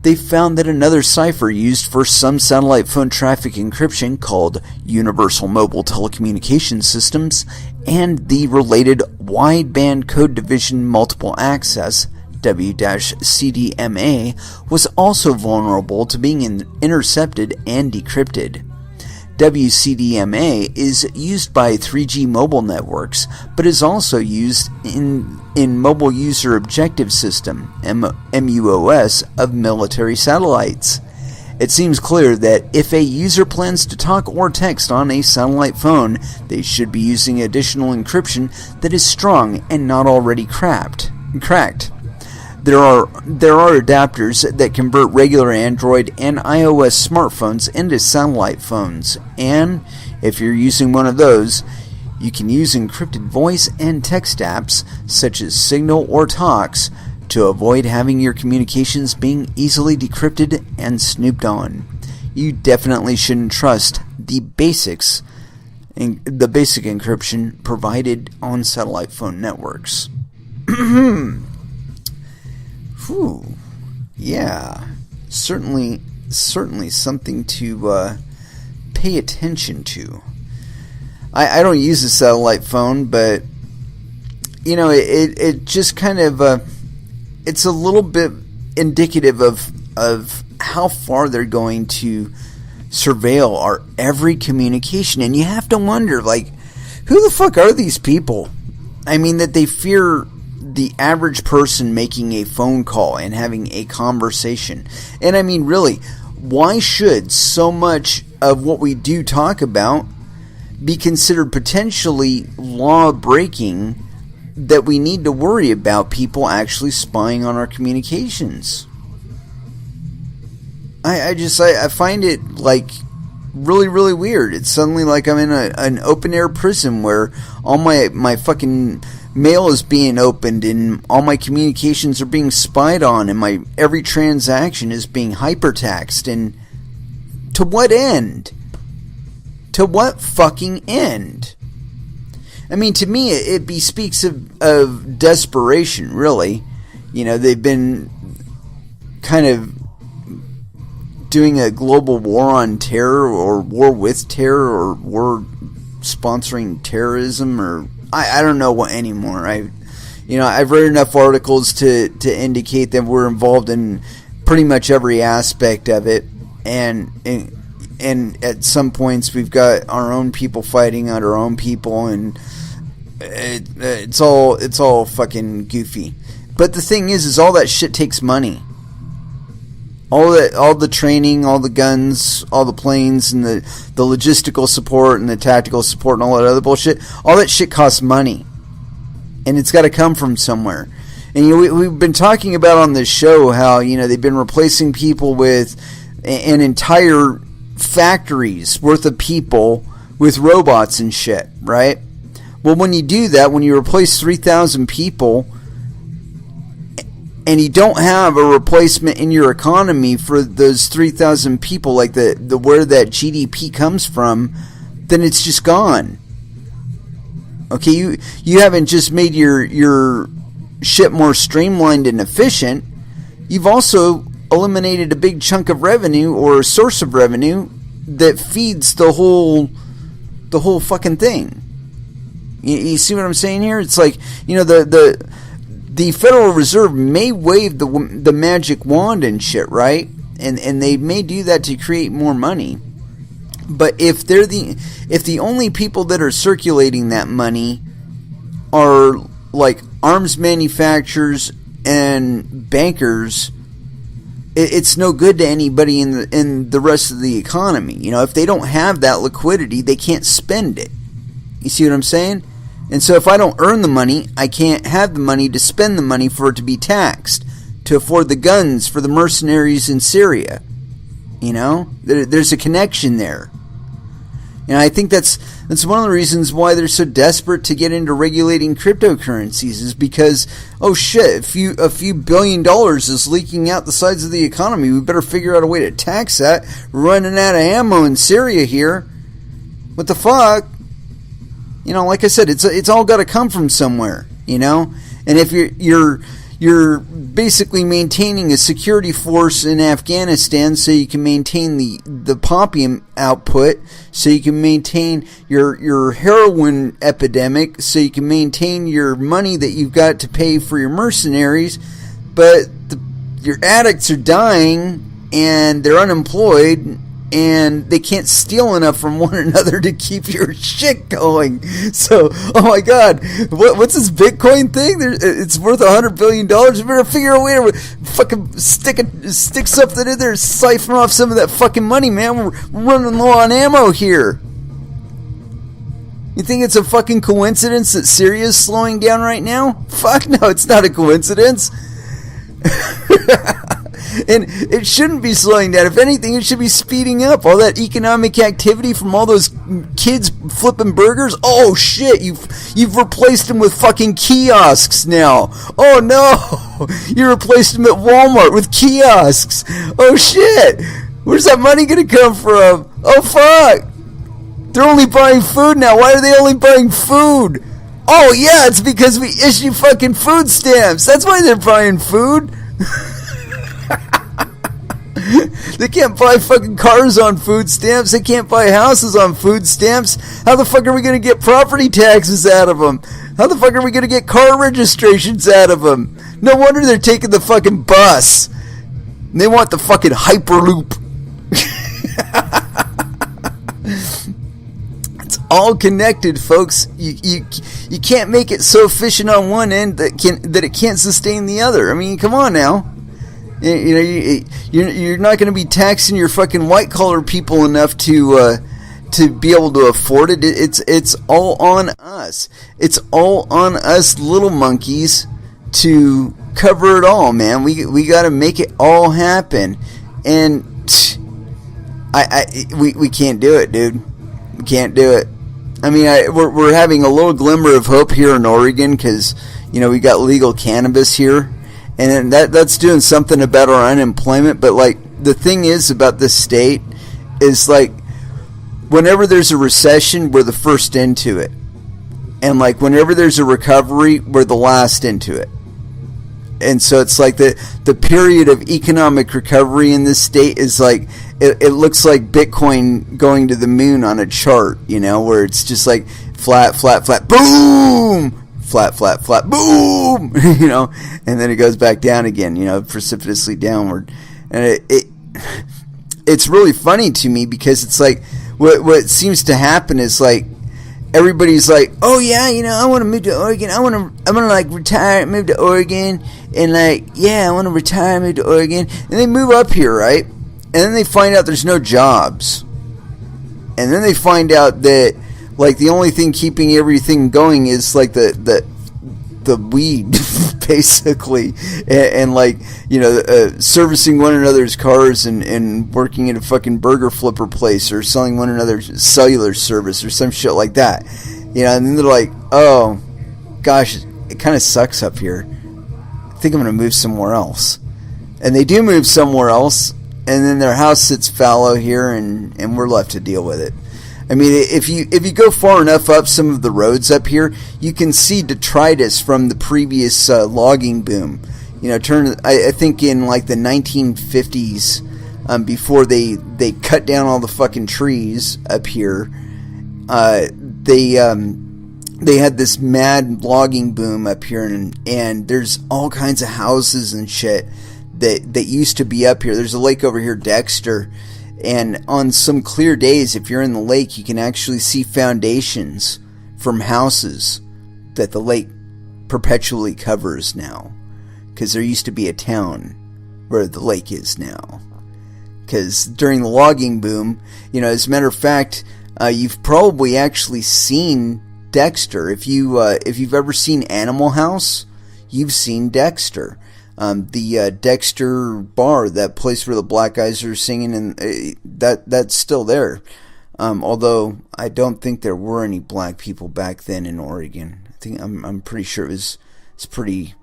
they found that another cipher used for some satellite phone traffic encryption called Universal Mobile Telecommunications Systems and the related Wideband Code Division Multiple Access W-CDMA was also vulnerable to being intercepted and decrypted. WCDMA is used by 3G mobile networks, but is also used in Mobile User Objective System, MUOS, of military satellites. It seems clear that if a user plans to talk or text on a satellite phone, they should be using additional encryption that is strong and not already cracked. There are adapters that convert regular Android and iOS smartphones into satellite phones, and if you're using one of those, you can use encrypted voice and text apps such as Signal or Talks to avoid having your communications being easily decrypted and snooped on. You definitely shouldn't trust the basic encryption provided on satellite phone networks. Whew. Yeah, certainly something to pay attention to. I don't use a satellite phone, but you know, it just kind of it's a little bit indicative of how far they're going to surveil our every communication, and you have to wonder, like, who the fuck are these people? I mean, that they fear the average person making a phone call and having a conversation. And I mean, really, why should so much of what we do talk about be considered potentially law-breaking that we need to worry about people actually spying on our communications? I find it, like, really, really weird. It's suddenly like I'm in an open-air prison where all my fucking mail is being opened and all my communications are being spied on and my every transaction is being hypertaxed. And to what end? To what fucking end? I mean, to me, it bespeaks of desperation, really. You know, they've been kind of doing a global war on terror, or war with terror, or war sponsoring terrorism, or I don't know what anymore. I've read enough articles to indicate that we're involved in pretty much every aspect of it, and at some points we've got our own people fighting on our own people, and it's all fucking goofy. But the thing is all that shit takes money. All the training, all the guns, all the planes, and the logistical support and the tactical support and all that other bullshit, all that shit costs money. And it's got to come from somewhere. And we've been talking about on this show how, they've been replacing people with an entire factories worth of people with robots and shit, right? Well, when you do that, when you replace 3,000 people and you don't have a replacement in your economy for those 3,000 people, like the where that GDP comes from, then it's just gone. Okay, you haven't just made your shit more streamlined and efficient. You've also eliminated a big chunk of revenue, or a source of revenue, that feeds the whole fucking thing. You see what I'm saying here? It's like, the Federal Reserve may wave the magic wand and shit, right? And they may do that to create more money. But if the only people that are circulating that money are like arms manufacturers and bankers, it's no good to anybody in the rest of the economy. If they don't have that liquidity, they can't spend it. You see what I'm saying? And so if I don't earn the money, I can't have the money to spend the money for it to be taxed, to afford the guns for the mercenaries in Syria. There's a connection there. And I think that's That's one of the reasons why they're so desperate to get into regulating cryptocurrencies, is because, oh shit, a few $1 billion is leaking out the sides of the economy. We better figure out a way to tax that. We're running out of ammo in Syria here. What the fuck? You know, like I said, it's all got to come from somewhere, you know? And if you're basically maintaining a security force in Afghanistan so you can maintain the poppy output, so you can maintain your heroin epidemic, so you can maintain your money that you've got to pay for your mercenaries, but your addicts are dying and they're unemployed and they can't steal enough from one another to keep your shit going. So, oh my God, what's this Bitcoin thing? It's worth $100 billion. We better figure a way to fucking stick something in there, siphon off some of that fucking money, man. We're running low on ammo here. You think it's a fucking coincidence that Syria's slowing down right now? Fuck no, it's not a coincidence. And it shouldn't be slowing down. If anything, it should be speeding up. All that economic activity from all those kids flipping burgers. Oh shit, you've replaced them with fucking kiosks now. Oh no, you replaced them at Walmart with kiosks. Oh shit, where's that money gonna come from? Oh fuck, they're only buying food now. Why are they only buying food? Oh yeah, it's because we issue fucking food stamps. That's why they're buying food. They can't buy fucking cars on food stamps. They can't buy houses on food stamps. How the fuck are we going to get property taxes out of them? How the fuck are we going to get car registrations out of them? No wonder they're taking the fucking bus. And they want the fucking Hyperloop. It's all connected, folks. You can't make it so efficient on one end that it can't sustain the other. I mean, come on now. You know, you're not going to be taxing your fucking white collar people enough to be able to afford it. It's all on us. It's all on us little monkeys to cover it all, man. We got to make it all happen, and we can't do it, dude. We can't do it. I mean, we're having a little glimmer of hope here in Oregon because, you know, we got legal cannabis here. And that's doing something about our unemployment. But, like, the thing is about this state is, like, whenever there's a recession, we're the first into it. And, like, whenever there's a recovery, we're the last into it. And so it's like the period of economic recovery in this state is like, it looks like Bitcoin going to the moon on a chart, you know, where it's just like flat, flat, flat, boom! Flat, flat, flat, boom! You know, and then it goes back down again, you know, precipitously downward. And it's really funny to me because it's like, what seems to happen is like, everybody's like, oh yeah, you know, I want to move to Oregon. I want to like retire, move to Oregon, and like, yeah, I want to retire, move to Oregon. And they move up here, right? And then they find out there's no jobs. And then they find out that, like, the only thing keeping everything going is like the weed, basically, and like, you know, servicing one another's cars and working at a fucking burger flipper place or selling one another's cellular service or some shit like that, you know. And then they're like, oh gosh, it kind of sucks up here. I think I'm gonna move somewhere else. And they do move somewhere else, and then their house sits fallow here, and we're left to deal with it. I mean, if you go far enough up some of the roads up here, you can see detritus from the previous logging boom. You know, I think in like the 1950s, before they cut down all the fucking trees up here, they had this mad logging boom up here, and there's all kinds of houses and shit that used to be up here. There's a lake over here, Dexter. And on some clear days, if you're in the lake, you can actually see foundations from houses that the lake perpetually covers now. Because there used to be a town where the lake is now. Because during the logging boom, you know, as a matter of fact, you've probably actually seen Dexter. If you've ever seen Animal House, you've seen Dexter. The Dexter bar, that place where the black guys are singing, and that's still there. Although I don't think there were any black people back then in Oregon. I'm pretty sure it's pretty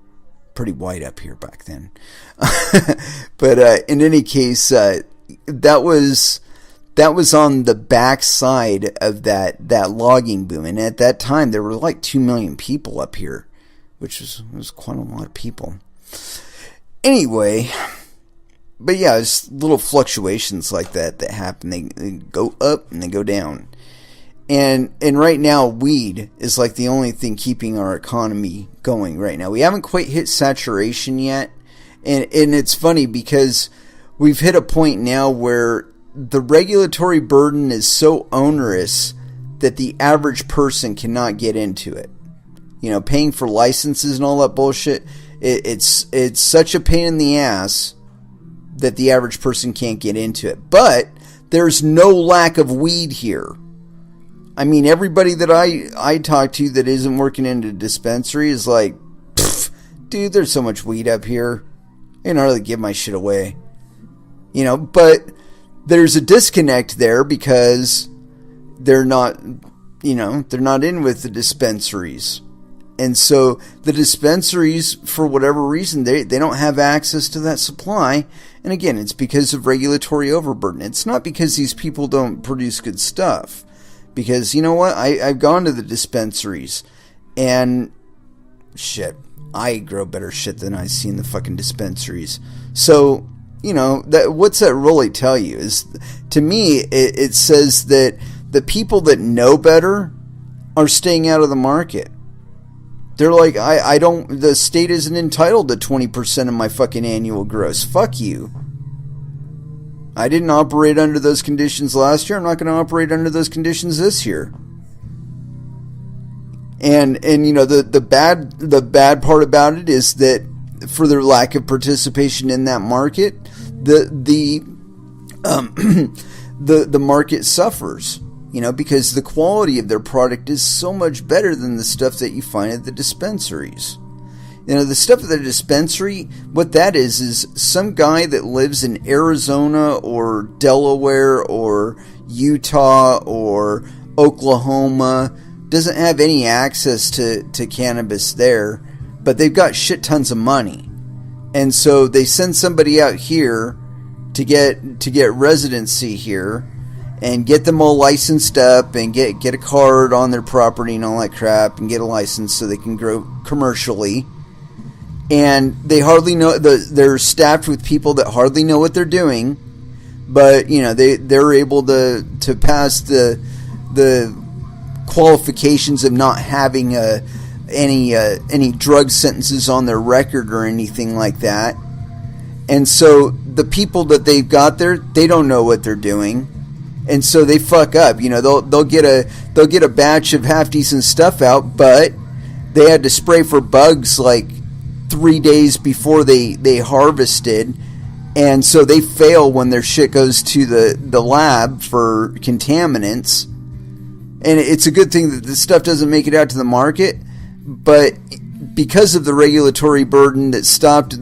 white up here back then. But in any case, that was on the backside of that logging boom, and at that time there were like 2 million people up here, which was quite a lot of people. Anyway, but yeah, it's little fluctuations like that happen. They go up and they go down. And right now, weed is like the only thing keeping our economy going right now. We haven't quite hit saturation yet. And it's funny because we've hit a point now where the regulatory burden is so onerous that the average person cannot get into it. You know, paying for licenses and all that bullshit, it's such a pain in the ass that the average person can't get into it. But there's no lack of weed here. I mean, everybody that I talk to that isn't working in a dispensary is like, dude, there's so much weed up here. I can hardly give my shit away. You know, but there's a disconnect there because they're not in with the dispensaries. And so the dispensaries, for whatever reason, they don't have access to that supply. And again, it's because of regulatory overburden. It's not because these people don't produce good stuff. Because, you know what, I've gone to the dispensaries, and shit, I grow better shit than I see in the fucking dispensaries. So, you know, what's that really tell you? Is, to me, it says that the people that know better are staying out of the market. They're like, the state isn't entitled to 20% of my fucking annual gross. Fuck you. I didn't operate under those conditions last year. I'm not going to operate under those conditions this year. And you know, the bad part about it is that for their lack of participation in that market, the market suffers. You know, because the quality of their product is so much better than the stuff that you find at the dispensaries. You know, the stuff at the dispensary, what that is some guy that lives in Arizona or Delaware or Utah or Oklahoma doesn't have any access to cannabis there, but they've got shit tons of money. And so they send somebody out here to get residency here and get them all licensed up and get a card on their property and all that crap and get a license so they can grow commercially. And they hardly know, they're staffed with people that hardly know what they're doing, but you know they're able to pass the qualifications of not having any drug sentences on their record or anything like that. And so the people that they've got there, they don't know what they're doing, and so they fuck up. You know, they'll get a batch of half decent stuff out, but they had to spray for bugs like 3 days before they harvested, and so they fail when their shit goes to the lab for contaminants. And it's a good thing that this stuff doesn't make it out to the market, but because of the regulatory burden that stopped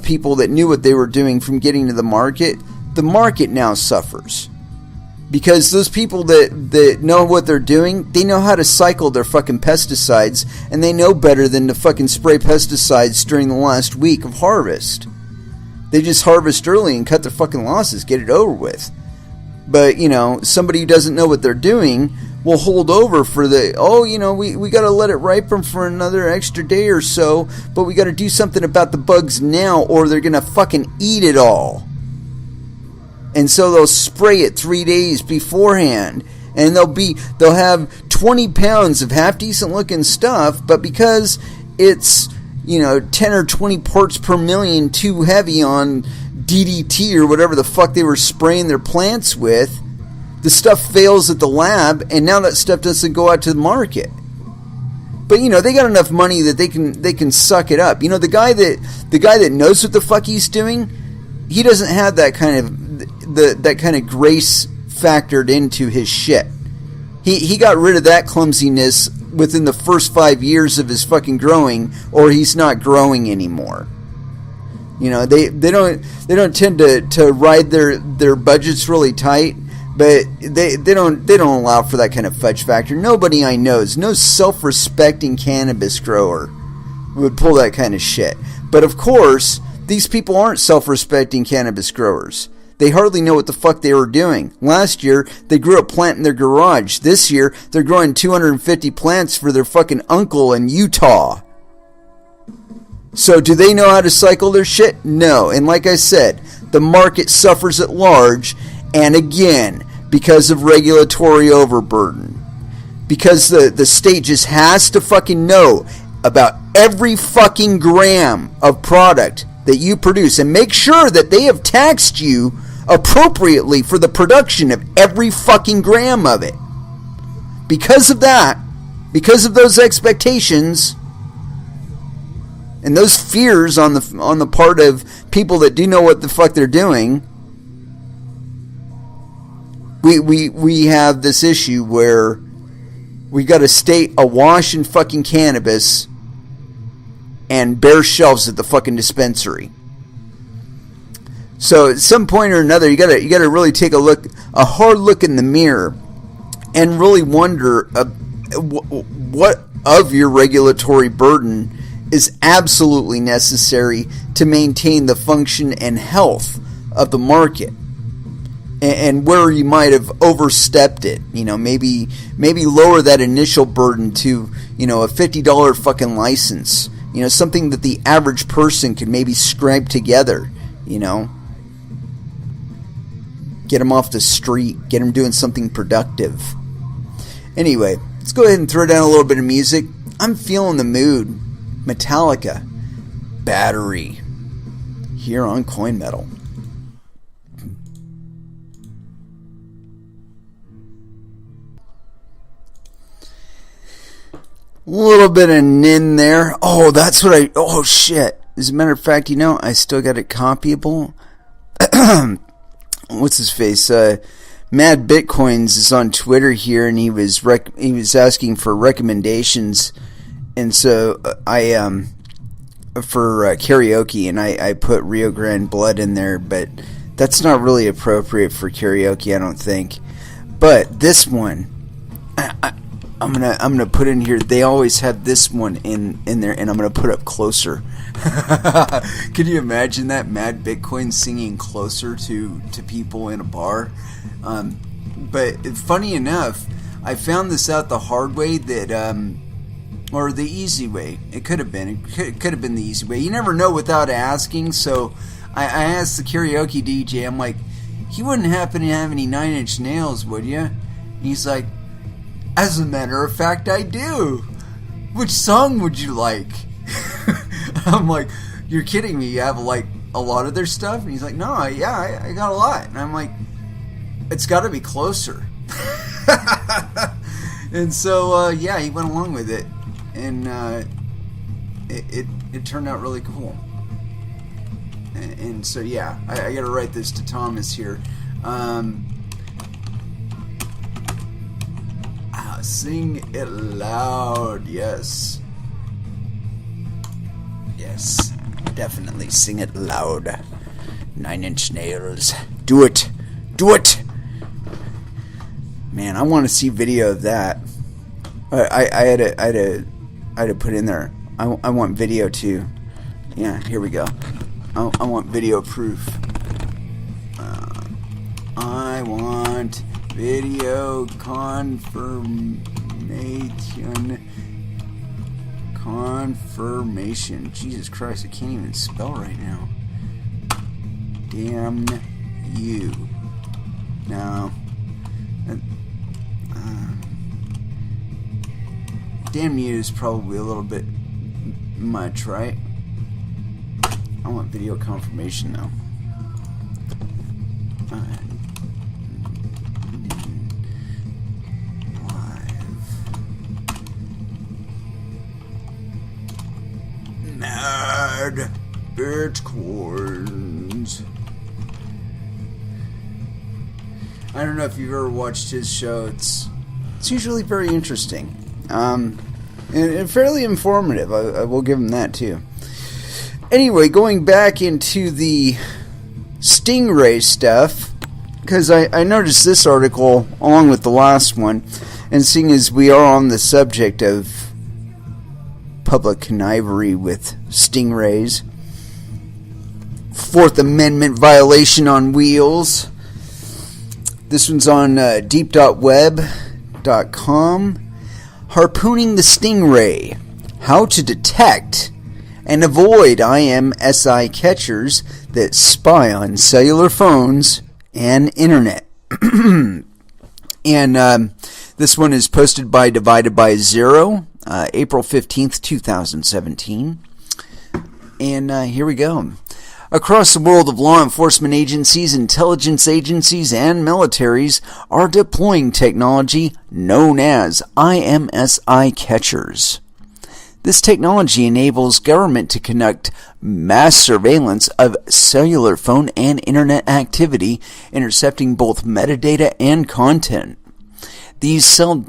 people that knew what they were doing from getting to the market now suffers. Because those people that know what they're doing, they know how to cycle their fucking pesticides, and they know better than to fucking spray pesticides during the last week of harvest. They just harvest early and cut their fucking losses, get it over with. But, you know, somebody who doesn't know what they're doing will hold over for we got to let it ripen for another extra day or so, but we got to do something about the bugs now or they're going to fucking eat it all. And so they'll spray it 3 days beforehand, and they'll have 20 pounds of half decent looking stuff, but because it's, you know, 10 or 20 parts per million too heavy on DDT or whatever the fuck they were spraying their plants with, the stuff fails at the lab, and now that stuff doesn't go out to the market. But you know, they got enough money that they can suck it up. You know, the guy that knows what the fuck he's doing, he doesn't have that kind of grace factored into his shit. He got rid of that clumsiness within the first 5 years of his fucking growing, or he's not growing anymore. You know, they don't tend to ride their budgets really tight. But they don't allow for that kind of fudge factor. Nobody I know, no self-respecting cannabis grower would pull that kind of shit. But of course, these people aren't self-respecting cannabis growers. They hardly know what the fuck they were doing. Last year, they grew a plant in their garage. This year, they're growing 250 plants for their fucking uncle in Utah. So do they know how to cycle their shit? No. And like I said, the market suffers at large, and again, because of regulatory overburden. Because the state just has to fucking know about every fucking gram of product that you produce, and make sure that they have taxed you appropriately for the production of every fucking gram of it. Because of that, because of those expectations and those fears on the part of people that do know what the fuck they're doing, we have this issue where we got a state awash in fucking cannabis and bare shelves at the fucking dispensary. So at some point or another, you gotta really take a hard look in the mirror, and really wonder what of your regulatory burden is absolutely necessary to maintain the function and health of the market, and where you might have overstepped it. Maybe lower that initial burden to a $50 fucking license. Something that the average person could maybe scrape together. Get them off the street. Get them doing something productive. Anyway, let's go ahead and throw down a little bit of music. I'm feeling the mood. Metallica. Battery. Here on Coin Metal. A little bit of nin there. Oh, that's what oh shit. As a matter of fact, I still got it copyable. What's his face? Mad Bitcoins is on Twitter here, and he was asking for recommendations, and so I for karaoke, and I put Rio Grande Blood in there, but that's not really appropriate for karaoke, I don't think. But this one, I'm gonna put in here. They always have this one in there, and I'm gonna put up Closer. Can you imagine that? Mad Bitcoin singing Closer to people in a bar. But funny enough, I found this out the hard way, that or the easy way. It could have been the easy way. You never know without asking. So I asked the karaoke DJ. I'm like, "You wouldn't happen to have any Nine Inch Nails, would you?" And he's like, "As a matter of fact, I do. Which song would you like?" I'm like, "You're kidding me. You have like a lot of their stuff?" And he's like, "No, yeah, I got a lot." And I'm like, "It's got to be Closer." And so, yeah, he went along with it. And it turned out really cool. And so, yeah, I got to write this to Thomas here. Sing it loud, yes. Yes, definitely sing it loud. Nine Inch Nails. Do it. Do it. Man, I want to see video of that. I had to put in there. I want video too. Yeah, here we go. I want video proof. I want video confirmation. Jesus Christ, I can't even spell right now. Damn you. No. Damn you is probably a little bit much, right? I want video confirmation though. Mad Bitcoins. I don't know if you've ever watched his show. It's usually very interesting, and fairly informative. I will give him that too. Anyway, going back into the Stingray stuff, because I noticed this article along with the last one, and seeing as we are on the subject of public connivery with stingrays, Fourth Amendment violation on wheels. This one's on deep.web.com. Harpooning the stingray. How to detect and avoid IMSI catchers that spy on cellular phones and internet. And this one is posted by Divided by Zero, April 15th, 2017. And here we go. Across the world of law enforcement agencies, intelligence agencies, and militaries are deploying technology known as IMSI catchers. This technology enables government to conduct mass surveillance of cellular phone and internet activity, intercepting both metadata and content. These cell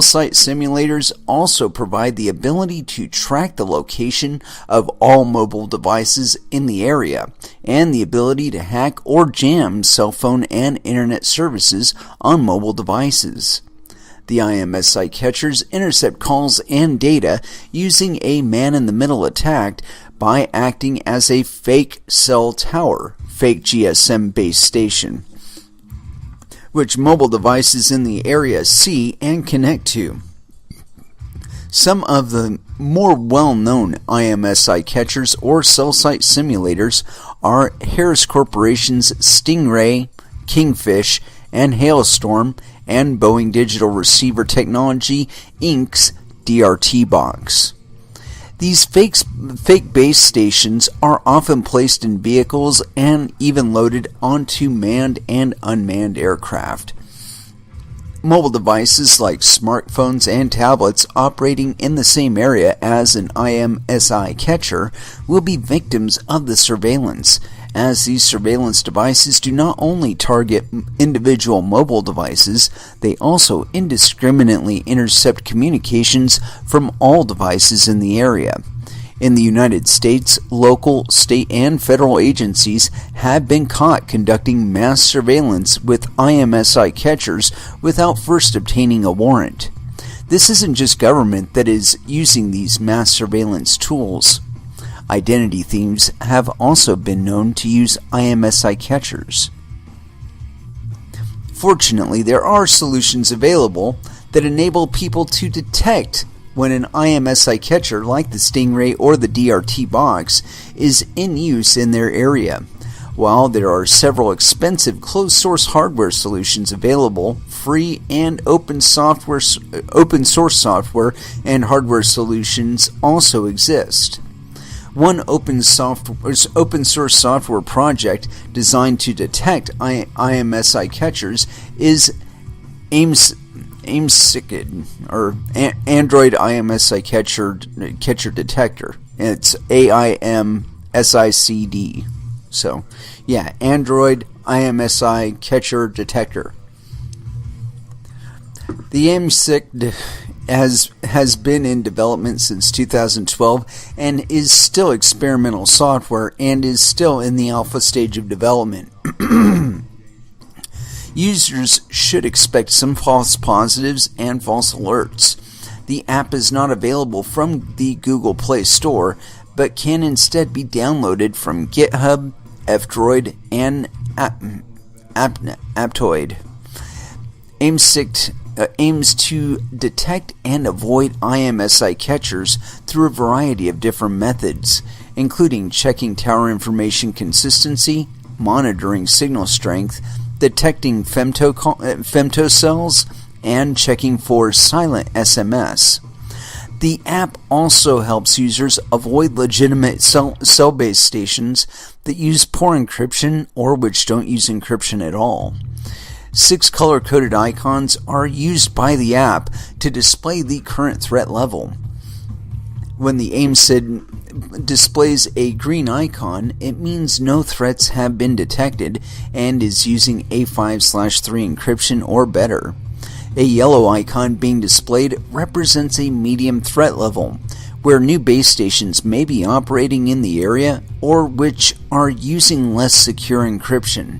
site simulators also provide the ability to track the location of all mobile devices in the area and the ability to hack or jam cell phone and internet services on mobile devices. The IMSI catchers intercept calls and data using a man-in-the-middle attack by acting as a fake cell tower, fake GSM base station, which mobile devices in the area see and connect to. Some of the more well-known IMSI catchers or cell site simulators are Harris Corporation's Stingray, Kingfish, and Hailstorm, and Boeing Digital Receiver Technology, Inc.'s DRT box. These fake base stations are often placed in vehicles and even loaded onto manned and unmanned aircraft. Mobile devices like smartphones and tablets operating in the same area as an IMSI catcher will be victims of the surveillance, as these surveillance devices do not only target individual mobile devices, they also indiscriminately intercept communications from all devices in the area. In the United States, local, state, and federal agencies have been caught conducting mass surveillance with IMSI catchers without first obtaining a warrant. This isn't just government that is using these mass surveillance tools. Identity thieves have also been known to use IMSI catchers. Fortunately, there are solutions available that enable people to detect when an IMSI catcher like the Stingray or the DRT box is in use in their area. While there are several expensive closed-source hardware solutions available, free and open source software and hardware solutions also exist. One open source software project designed to detect IMSI catchers is AIMSICD, or Android IMSI catcher detector. It's AIMSICD. So, yeah, Android IMSI catcher detector. The AIMSICD has been in development since 2012 and is still experimental software and is still in the alpha stage of development. Users should expect some false positives and false alerts. The app is not available from the Google Play Store, but can instead be downloaded from GitHub, F-Droid, and Aptoid. AIMSICD aims to detect and avoid IMSI catchers through a variety of different methods, including checking tower information consistency, monitoring signal strength, detecting femtocells, and checking for silent SMS. The app also helps users avoid legitimate cell-based stations that use poor encryption or which don't use encryption at all. 6 color-coded icons are used by the app to display the current threat level. When the AIMSICD displays a green icon, it means no threats have been detected and is using A5/3 encryption or better. A yellow icon being displayed represents a medium threat level, where new base stations may be operating in the area or which are using less secure encryption.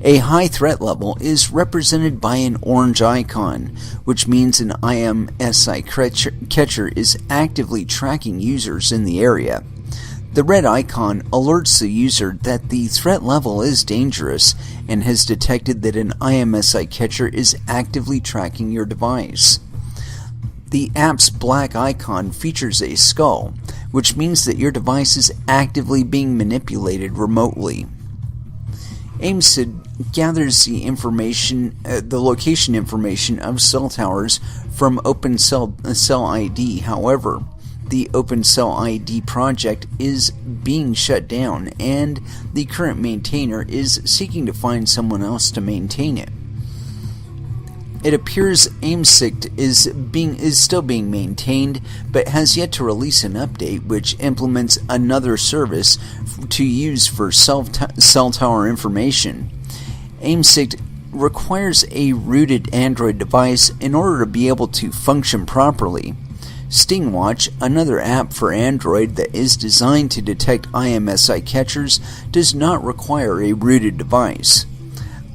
A high threat level is represented by an orange icon, which means an IMSI catcher is actively tracking users in the area. The red icon alerts the user that the threat level is dangerous and has detected that an IMSI catcher is actively tracking your device. The app's black icon features a skull, which means that your device is actively being manipulated remotely. AIMSID gathers the location information of cell towers from OpenCell ID. However, the OpenCell ID project is being shut down, and the current maintainer is seeking to find someone else to maintain it. It appears AIMSID is still being maintained, but has yet to release an update which implements another service to use for cell tower information. AIMSID requires a rooted Android device in order to be able to function properly. StingWatch, another app for Android that is designed to detect IMSI catchers, does not require a rooted device.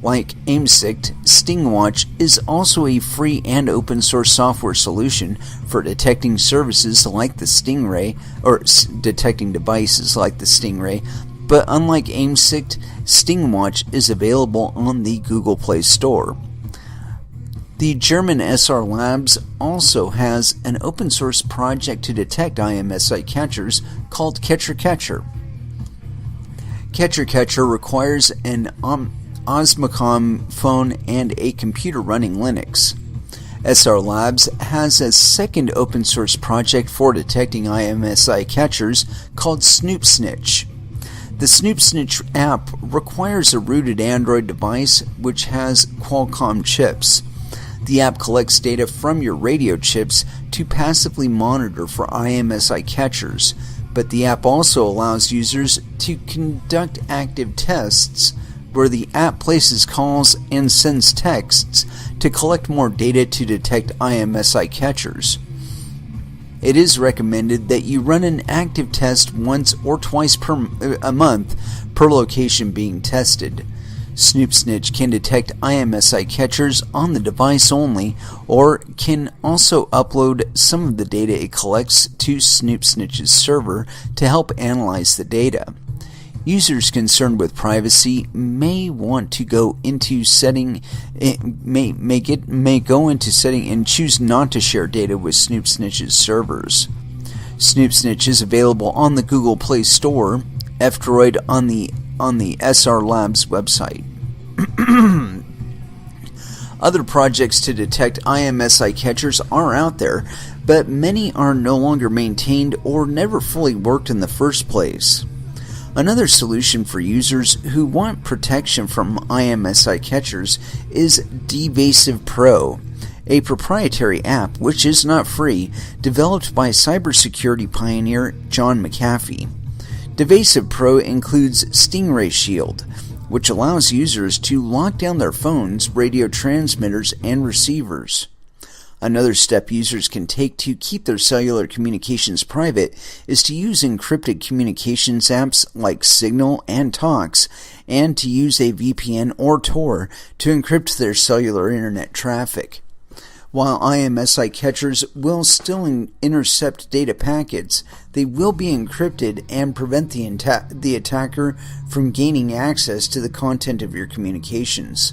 Like AIMSID, StingWatch is also a free and open source software solution for detecting services like the Stingray, or detecting devices like the Stingray, but unlike AIMSID, StingWatch is available on the Google Play Store. The German SR Labs also has an open source project to detect IMSI catchers called Catcher. Catcher requires an Osmocom phone and a computer running Linux. SR Labs has a second open source project for detecting IMSI catchers called SnoopSnitch. The SnoopSnitch app requires a rooted Android device which has Qualcomm chips. The app collects data from your radio chips to passively monitor for IMSI catchers, but the app also allows users to conduct active tests where the app places calls and sends texts to collect more data to detect IMSI catchers. It is recommended that you run an active test once or twice a month per location being tested. SnoopSnitch can detect IMSI catchers on the device only, or can also upload some of the data it collects to SnoopSnitch's server to help analyze the data. Users concerned with privacy may want to go into setting and choose not to share data with SnoopSnitch's servers. SnoopSnitch is available on the Google Play Store, F-Droid on the SR Labs website. Other projects to detect IMSI catchers are out there, but many are no longer maintained or never fully worked in the first place. Another solution for users who want protection from IMSI catchers is Devasive Pro, a proprietary app which is not free, developed by cybersecurity pioneer John McAfee. Devasive Pro includes Stingray Shield, which allows users to lock down their phones, radio transmitters, and receivers. Another step users can take to keep their cellular communications private is to use encrypted communications apps like Signal and Tox, and to use a VPN or Tor to encrypt their cellular internet traffic. While IMSI catchers will still intercept data packets, they will be encrypted and prevent the attacker from gaining access to the content of your communications.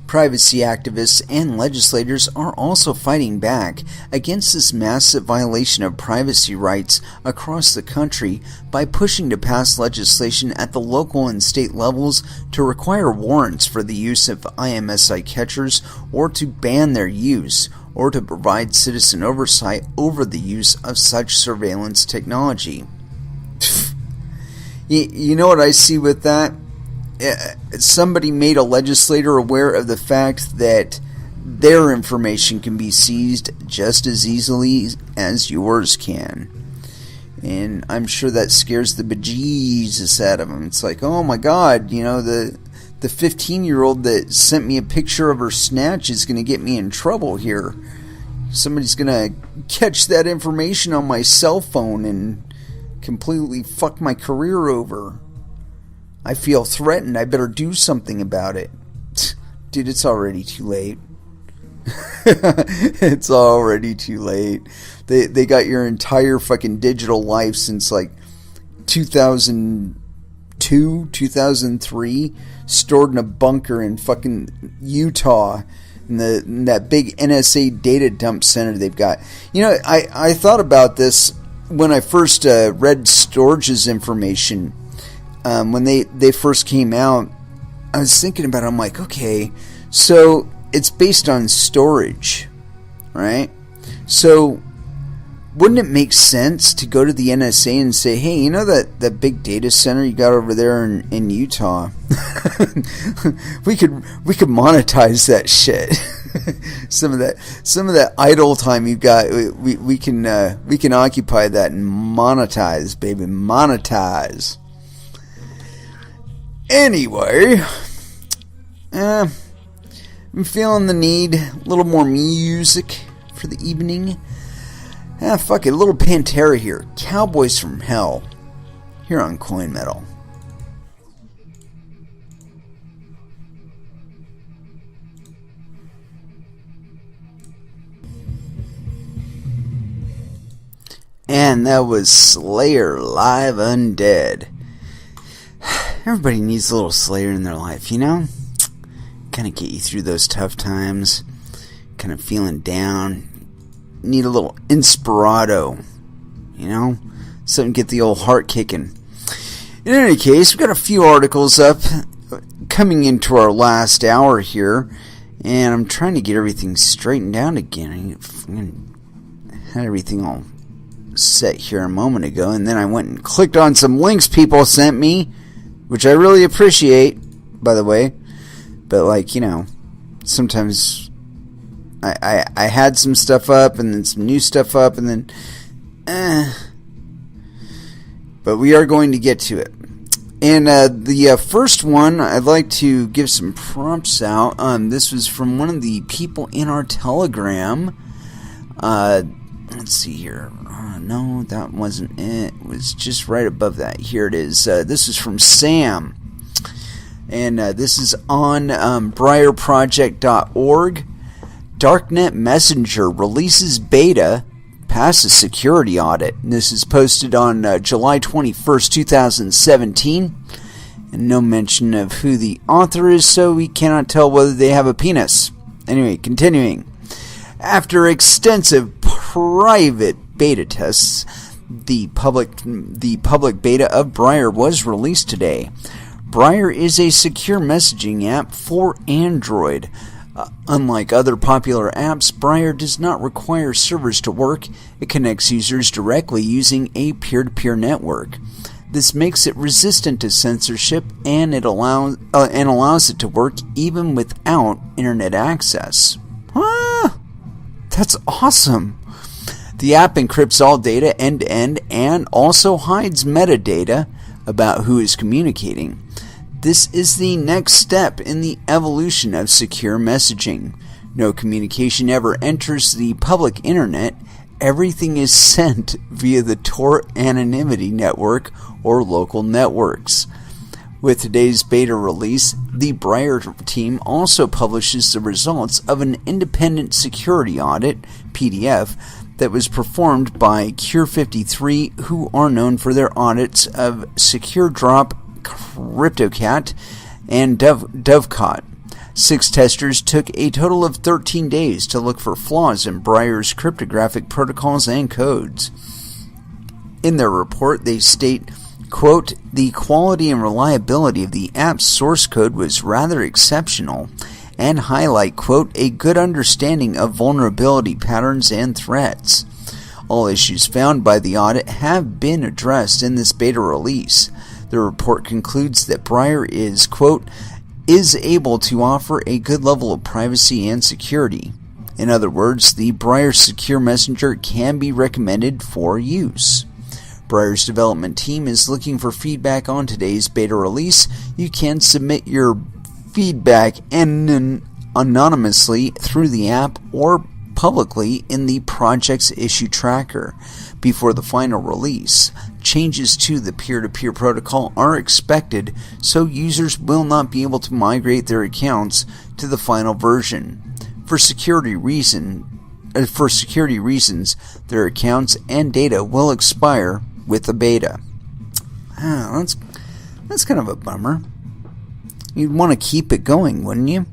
Privacy activists and legislators are also fighting back against this massive violation of privacy rights across the country by pushing to pass legislation at the local and state levels to require warrants for the use of IMSI catchers, or to ban their use, or to provide citizen oversight over the use of such surveillance technology. You know what I see with that? Somebody made a legislator aware of the fact that their information can be seized just as easily as yours can. And I'm sure that scares the bejesus out of them. It's like, oh my God, the 15-year-old that sent me a picture of her snatch is going to get me in trouble here. Somebody's going to catch that information on my cell phone and completely fuck my career over. I feel threatened. I better do something about it. Dude, it's already too late. It's already too late. They got your entire fucking digital life since like 2002, 2003 stored in a bunker in fucking Utah in that big NSA data dump center they've got. You know, I thought about this when I first read Storage's information. When they first came out, I was thinking about it. I'm like, okay, so it's based on storage, right? So wouldn't it make sense to go to the NSA and say, hey, you know that big data center you got over there in Utah? we could monetize that shit. some of that idle time you got, we can occupy that and monetize, baby, monetize. Anyway, I'm feeling the need a little more music for the evening. Fuck it, a little Pantera here. Cowboys from Hell, here on Coin Metal. And that was Slayer Live Undead. Everybody needs a little Slayer in their life, you know? Kind of get you through those tough times. Kind of feeling down. Need a little inspirato, you know? Something to get the old heart kicking. In any case, we've got a few articles up coming into our last hour here. And I'm trying to get everything straightened out again. I had everything all set here a moment ago. And then I went and clicked on some links people sent me, which I really appreciate, by the way. But, like, you know, sometimes I had some stuff up and then some new stuff up and then, But we are going to get to it. And the first one, I'd like to give some prompts out. This was from one of the people in our Telegram. Let's see here. No, that wasn't it. It was just right above that. Here it is. This is from Sam. And this is on briarproject.org. Darknet Messenger releases beta, passes security audit. And this is posted on July 21st, 2017. And no mention of who the author is, so we cannot tell whether they have a penis. Anyway, continuing. After extensive private beta tests, the public beta of Briar was released today. Briar is a secure messaging app for Android. Unlike other popular apps, Briar does not require servers to work. It connects users directly using a peer-to-peer network. This makes it resistant to censorship, and it allows it to work even without internet access. That's awesome. The app encrypts all data end-to-end and also hides metadata about who is communicating. This is the next step in the evolution of secure messaging. No communication ever enters the public internet. Everything is sent via the Tor anonymity network or local networks. With today's beta release, the Briar team also publishes the results of an independent security audit, PDF, that was performed by Cure53, who are known for their audits of SecureDrop, CryptoCat, and Dovecot. 6 testers took a total of 13 days to look for flaws in Briar's cryptographic protocols and codes. In their report, they state, quote, the quality and reliability of the app's source code was rather exceptional, and highlight, quote, a good understanding of vulnerability patterns and threats. All issues found by the audit have been addressed in this beta release. The report concludes that Briar is, quote, is able to offer a good level of privacy and security. In other words, the Briar Secure Messenger can be recommended for use. Briar's development team is looking for feedback on today's beta release. You can submit your feedback anonymously through the app or publicly in the project's issue tracker before the final release. Changes to the peer-to-peer protocol are expected, so users will not be able to migrate their accounts to the final version. For security reasons, their accounts and data will expire with the beta. That's kind of a bummer. You'd want to keep it going, wouldn't you?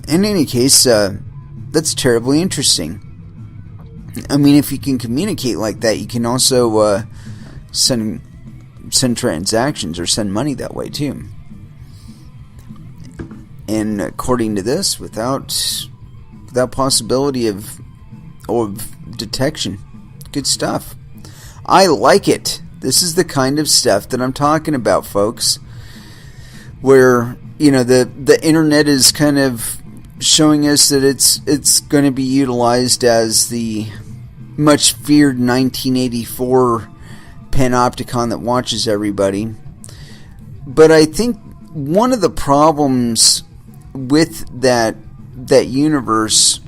In any case, that's terribly interesting. I mean, if you can communicate like that, you can also send transactions or send money that way too. And according to this, without possibility of detection. Good stuff. I like it. This is the kind of stuff that I'm talking about, folks. Where, you know, the internet is kind of showing us that it's going to be utilized as the much feared 1984 panopticon that watches everybody. But I think one of the problems with that universe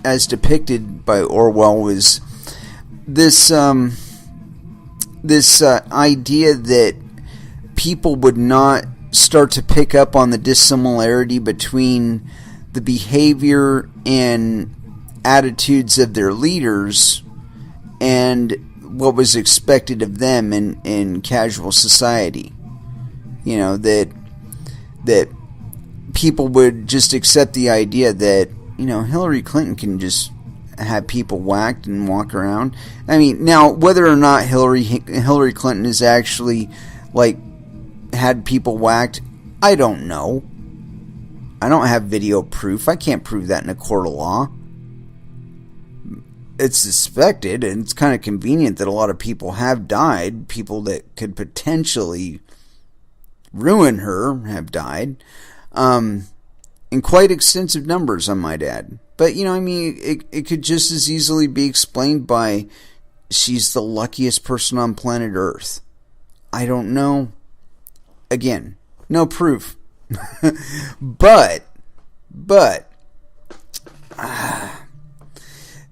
as depicted by Orwell was this idea that people would not start to pick up on the dissimilarity between the behavior and attitudes of their leaders and what was expected of them in casual society. You know, that people would just accept the idea that, you know, Hillary Clinton can just have people whacked and walk around. I mean, now, whether or not Hillary Clinton has actually, like, had people whacked, I don't know. I don't have video proof. I can't prove that in a court of law. It's suspected, and it's kind of convenient that a lot of people have died. People that could potentially ruin her have died. In quite extensive numbers, I might add. But, you know, I mean, it could just as easily be explained by she's the luckiest person on planet Earth. I don't know. Again, no proof. but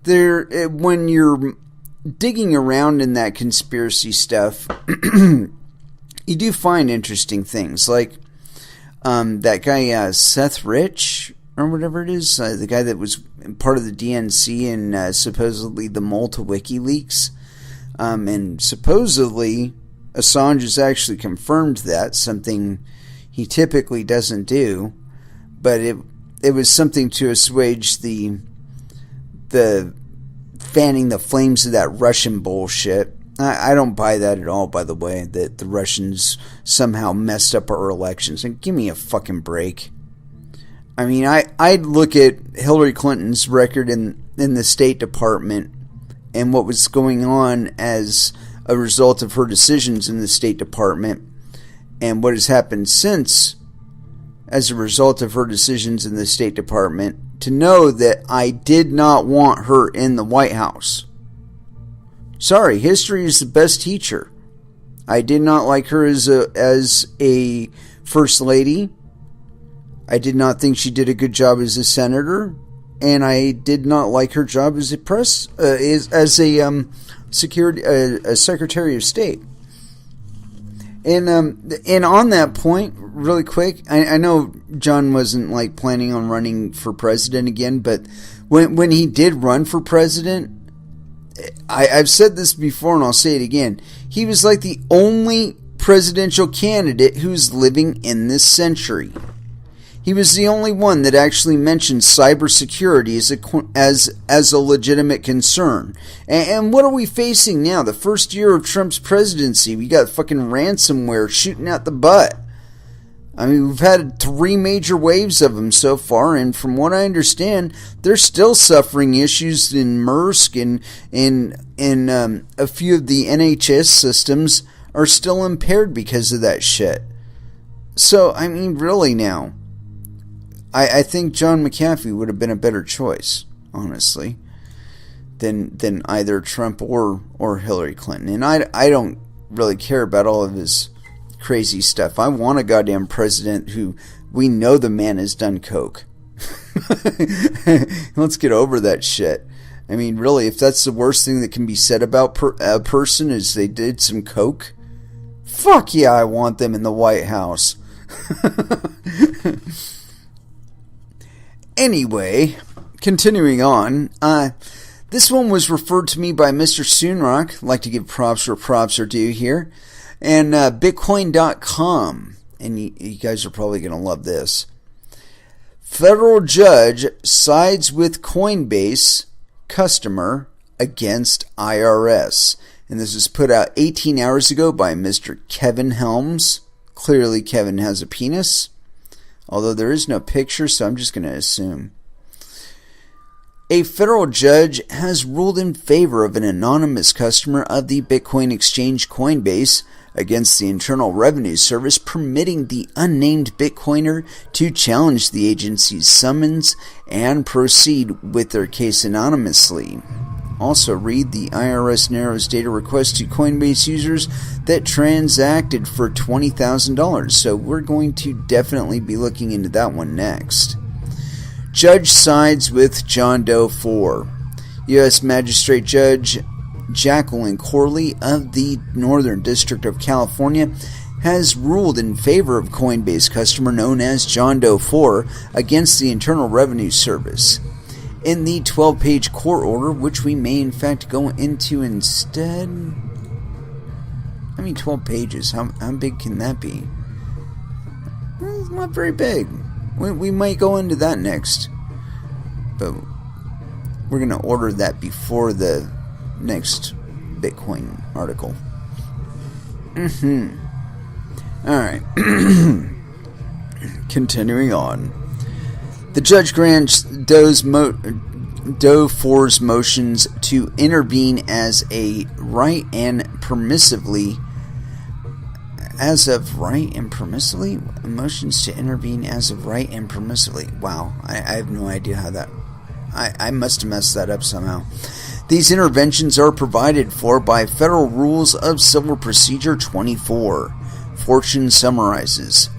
when you're digging around in that conspiracy stuff, you do find interesting things. Like that guy Seth Rich, or whatever it is, the guy that was part of the DNC and supposedly the Malta WikiLeaks. And supposedly Assange has actually confirmed that, something he typically doesn't do. But it was something to assuage the fanning the flames of that Russian bullshit. I don't buy that at all, by the way, that the Russians somehow messed up our elections. And give me a fucking break. I mean, I'd look at Hillary Clinton's record in the State Department and what was going on as a result of her decisions in the State Department and what has happened since as a result of her decisions in the State Department to know that I did not want her in the White House. Sorry, history is the best teacher. I did not like her as a first lady. I did not think she did a good job as a senator, and I did not like her job as a Secretary of State. And on that point, really quick, I know John wasn't like planning on running for president again, but when he did run for president, I've said this before and I'll say it again. He was like the only presidential candidate who's living in this century. He was the only one that actually mentioned cybersecurity as a legitimate concern. And what are we facing now? The first year of Trump's presidency, we got fucking ransomware shooting out the butt. I mean, we've had 3 major waves of them so far, and from what I understand, they're still suffering issues in Maersk and in a few of the NHS systems are still impaired because of that shit. So, I mean, really now, I think John McAfee would have been a better choice, honestly, than either Trump or Hillary Clinton. And I don't really care about all of his crazy stuff. I want a goddamn president who we know the man has done coke. Let's get over that shit. I mean, really, if that's the worst thing that can be said about a person is they did some coke, fuck yeah, I want them in the White House. Anyway, continuing on, this one was referred to me by Mr. Soonrock. I'd like to give props where props are due here. And Bitcoin.com. And you guys are probably going to love this. Federal judge sides with Coinbase customer against IRS. And this was put out 18 hours ago by Mr. Kevin Helms. Clearly Kevin has a penis. Although there is no picture, so I'm just going to assume. A federal judge has ruled in favor of an anonymous customer of the Bitcoin exchange Coinbase against the Internal Revenue Service, permitting the unnamed Bitcoiner to challenge the agency's summons and proceed with their case anonymously. Also read, the IRS narrows data requests to Coinbase users that transacted for $20,000. So we're going to definitely be looking into that one next. Judge sides with John Doe 4. U.S. Magistrate Judge Jacqueline Corley of the Northern District of California has ruled in favor of Coinbase customer known as John Doe 4 against the Internal Revenue Service. In the 12-page court order, which we may in fact go into instead. I mean, 12 pages, how big can that be? Well, it's not very big. We might go into that next. But we're going to order that before the next Bitcoin article. Alright. Continuing on. The judge grants Doe 4's motions to intervene as of right and permissively. Motions to intervene as of right and permissively. Wow, I have no idea how that. I must have messed that up somehow. These interventions are provided for by Federal Rules of Civil Procedure 24. Fortune summarizes.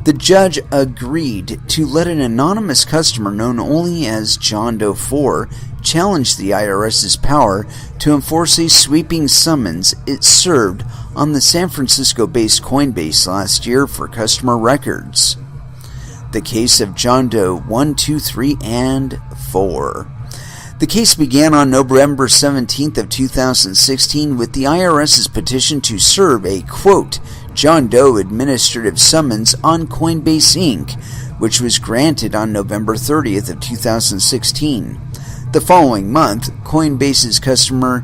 The judge agreed to let an anonymous customer known only as John Doe 4 challenge the IRS's power to enforce a sweeping summons it served on the San Francisco-based Coinbase last year for customer records. The case of John Doe 1, 2, 3, and 4. The case began on November 17th of 2016 with the IRS's petition to serve a, quote, John Doe administrative summons on Coinbase Inc., which was granted on November 30th of 2016. The following month, Coinbase's customer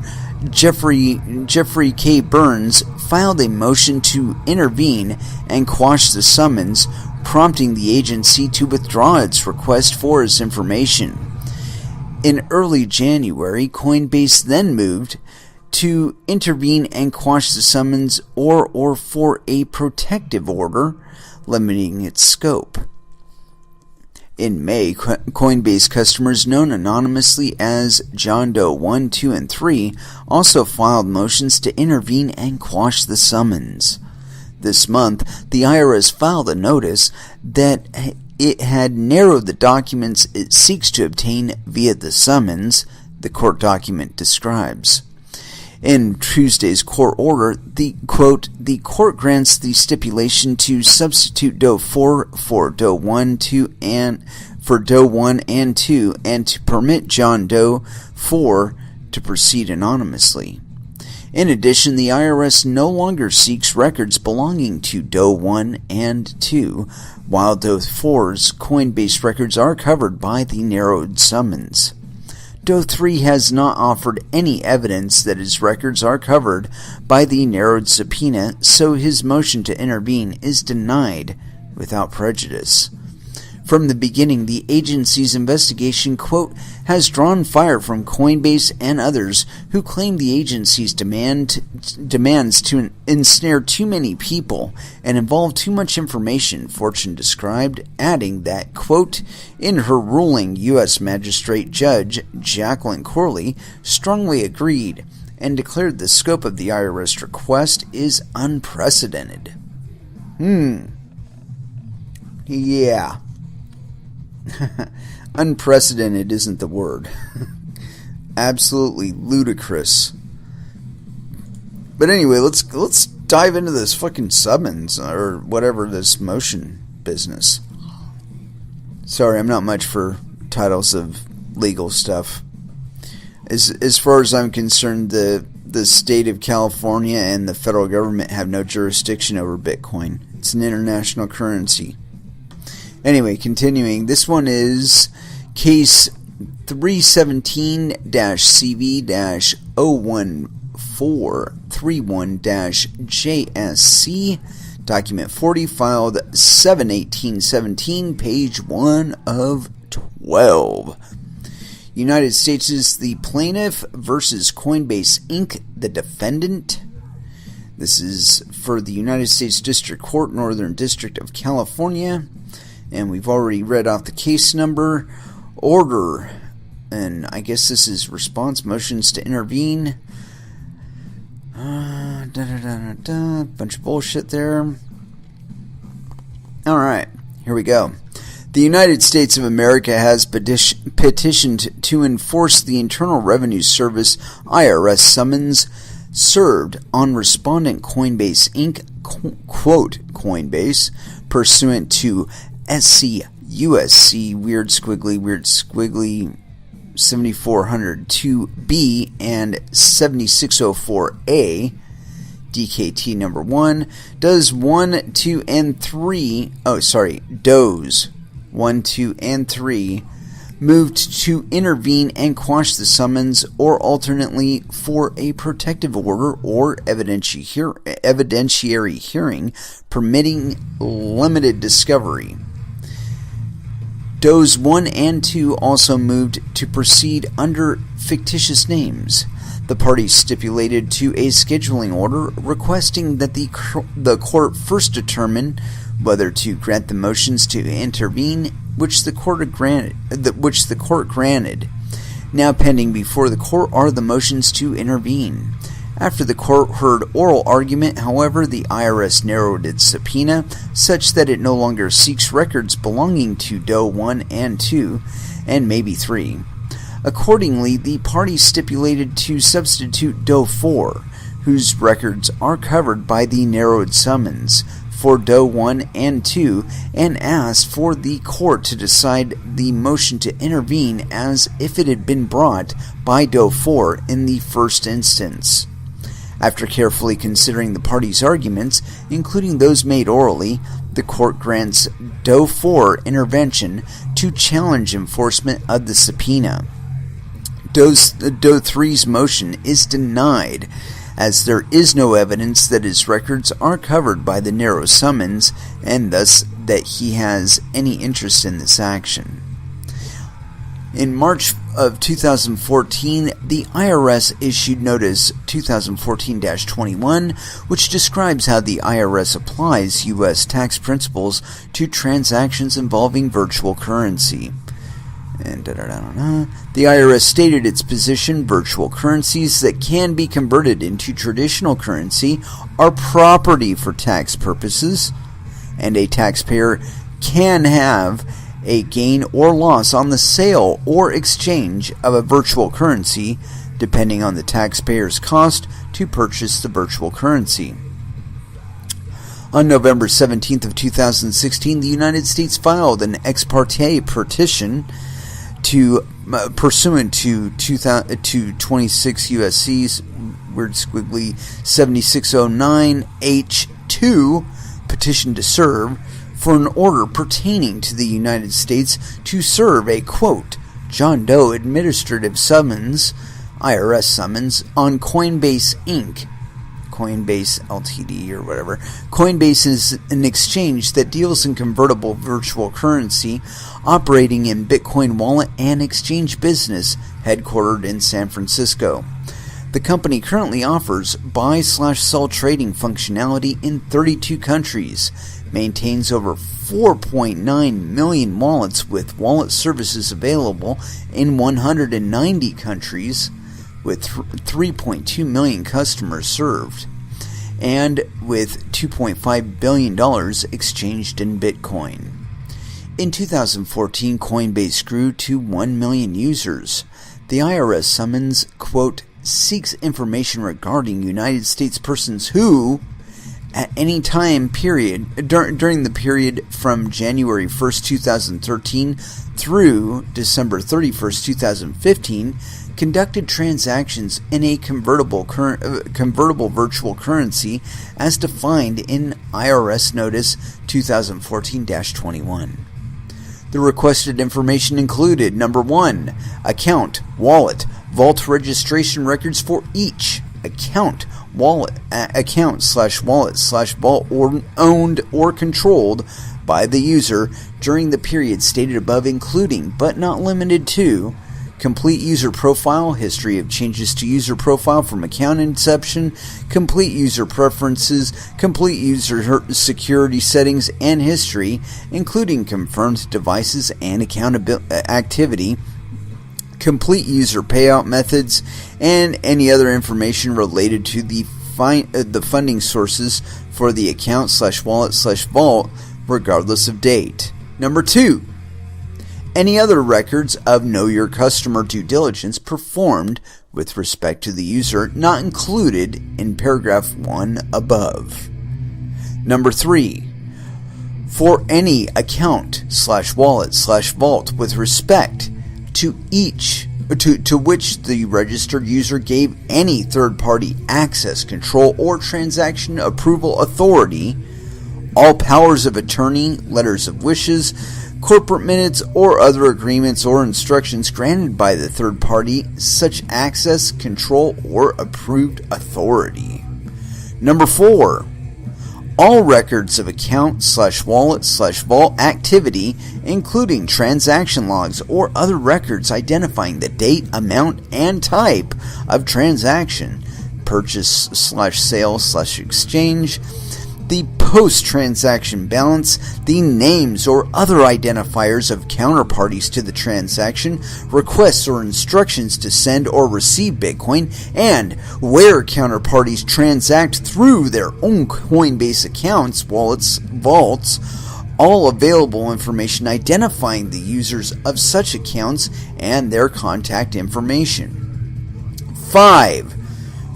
Jeffrey K. Burns filed a motion to intervene and quash the summons, prompting the agency to withdraw its request for his information. In early January, Coinbase then moved to intervene and quash the summons or for a protective order, limiting its scope. In May, Coinbase customers known anonymously as John Doe 1, 2, and 3 also filed motions to intervene and quash the summons. This month, the IRS filed a notice that it had narrowed the documents it seeks to obtain via the summons, the court document describes. In Tuesday's court order, the court grants the stipulation to substitute Doe 4 for Doe 1, 2, and for Doe 1 and 2, and to permit John Doe 4 to proceed anonymously. In addition, the IRS no longer seeks records belonging to Doe 1 and 2, while Doe 4's Coinbase records are covered by the narrowed summons. Doe 3 has not offered any evidence that his records are covered by the narrowed subpoena, so his motion to intervene is denied without prejudice. From the beginning, the agency's investigation, quote, has drawn fire from Coinbase and others who claim the agency's demands to ensnare too many people and involve too much information, Fortune described, adding that, quote, in her ruling, U.S. Magistrate Judge Jacqueline Corley strongly agreed and declared the scope of the IRS request is unprecedented. Yeah. Unprecedented isn't the word. Absolutely ludicrous. But anyway, let's dive into this fucking summons or whatever, this motion business. Sorry, I'm not much for titles of legal stuff. As far as I'm concerned, the state of California and the federal government have no jurisdiction over Bitcoin. It's an international currency. Anyway, continuing. This one is case 317-CB-01431-JSC, document 40, filed 7/18/17, page 1 of 12. United States is the plaintiff versus Coinbase Inc., the defendant. This is for the United States District Court, Northern District of California. And we've already read off the case number, order, and I guess this is response motions to intervene. Bunch of bullshit there. Alright, here we go. The United States of America has petitioned to enforce the Internal Revenue Service IRS summons served on respondent Coinbase Inc., quote, Coinbase, pursuant to SCUSC weird squiggly 7402B and 7604A, DKT number 1, does 1, 2, and 3, does 1, 2, and 3 moved to intervene and quash the summons, or alternately for a protective order or evidentiary hearing permitting limited discovery. Does 1 and 2 also moved to proceed under fictitious names. The parties stipulated to a scheduling order requesting that the court first determine whether to grant the motions to intervene, which the court granted. Now pending before the court are the motions to intervene. After the court heard oral argument, however, the IRS narrowed its subpoena such that it no longer seeks records belonging to Doe 1 and 2, and maybe 3. Accordingly, the parties stipulated to substitute Doe 4, whose records are covered by the narrowed summons, for Doe 1 and 2, and asked for the court to decide the motion to intervene as if it had been brought by Doe 4 in the first instance. After carefully considering the parties' arguments, including those made orally, the court grants Doe 4 intervention to challenge enforcement of the subpoena. Doe 3's motion is denied, as there is no evidence that his records are covered by the narrow summons, and thus that he has any interest in this action. In March of 2014, the IRS issued Notice 2014-21, which describes how the IRS applies U.S. tax principles to transactions involving virtual currency. And the IRS stated its position: virtual currencies that can be converted into traditional currency are property for tax purposes, and a taxpayer can have a gain or loss on the sale or exchange of a virtual currency, depending on the taxpayer's cost to purchase the virtual currency. On November 17th of 2016, the United States filed an ex parte petition pursuant to 26 USC's weird squiggly 7609 H2, petition to serve, for an order pertaining to the United States to serve a, quote, John Doe administrative summons, IRS summons, on Coinbase Inc., Coinbase Ltd. or whatever. Coinbase is an exchange that deals in convertible virtual currency, operating in Bitcoin wallet and exchange business, headquartered in San Francisco. The company currently offers buy/sell trading functionality in 32 countries, maintains over 4.9 million wallets with wallet services available in 190 countries, with 3.2 million customers served, and with $2.5 billion exchanged in Bitcoin. In 2014, Coinbase grew to 1 million users. The IRS summons, quote, seeks information regarding United States persons who, at any time period during the period from January 1st, 2013 through December 31st, 2015, conducted transactions in a convertible virtual currency as defined in IRS Notice 2014-21. The requested information included: number 1, account, wallet, vault registration records for each account, wallet, account/wallet/vault or owned or controlled by the user during the period stated above, including but not limited to complete user profile, history of changes to user profile from account inception, complete user preferences, complete user security settings and history, including confirmed devices and account activity, complete user payout methods, and any other information related to the funding sources for the account/wallet/vault, regardless of date. Number 2, any other records of Know Your Customer due diligence performed with respect to the user not included in paragraph 1 above. Number 3, for any account/wallet/vault with respect to which the registered user gave any third-party access, control, or transaction approval authority, all powers of attorney, letters of wishes, corporate minutes, or other agreements or instructions granted by the third party such access, control, or approved authority. Number 4, all records of account/wallet/vault activity, including transaction logs or other records identifying the date, amount, and type of transaction, purchase/sale/exchange, the post-transaction balance, the names or other identifiers of counterparties to the transaction, requests or instructions to send or receive Bitcoin, and where counterparties transact through their own Coinbase accounts, wallets, vaults, all available information identifying the users of such accounts and their contact information. 5,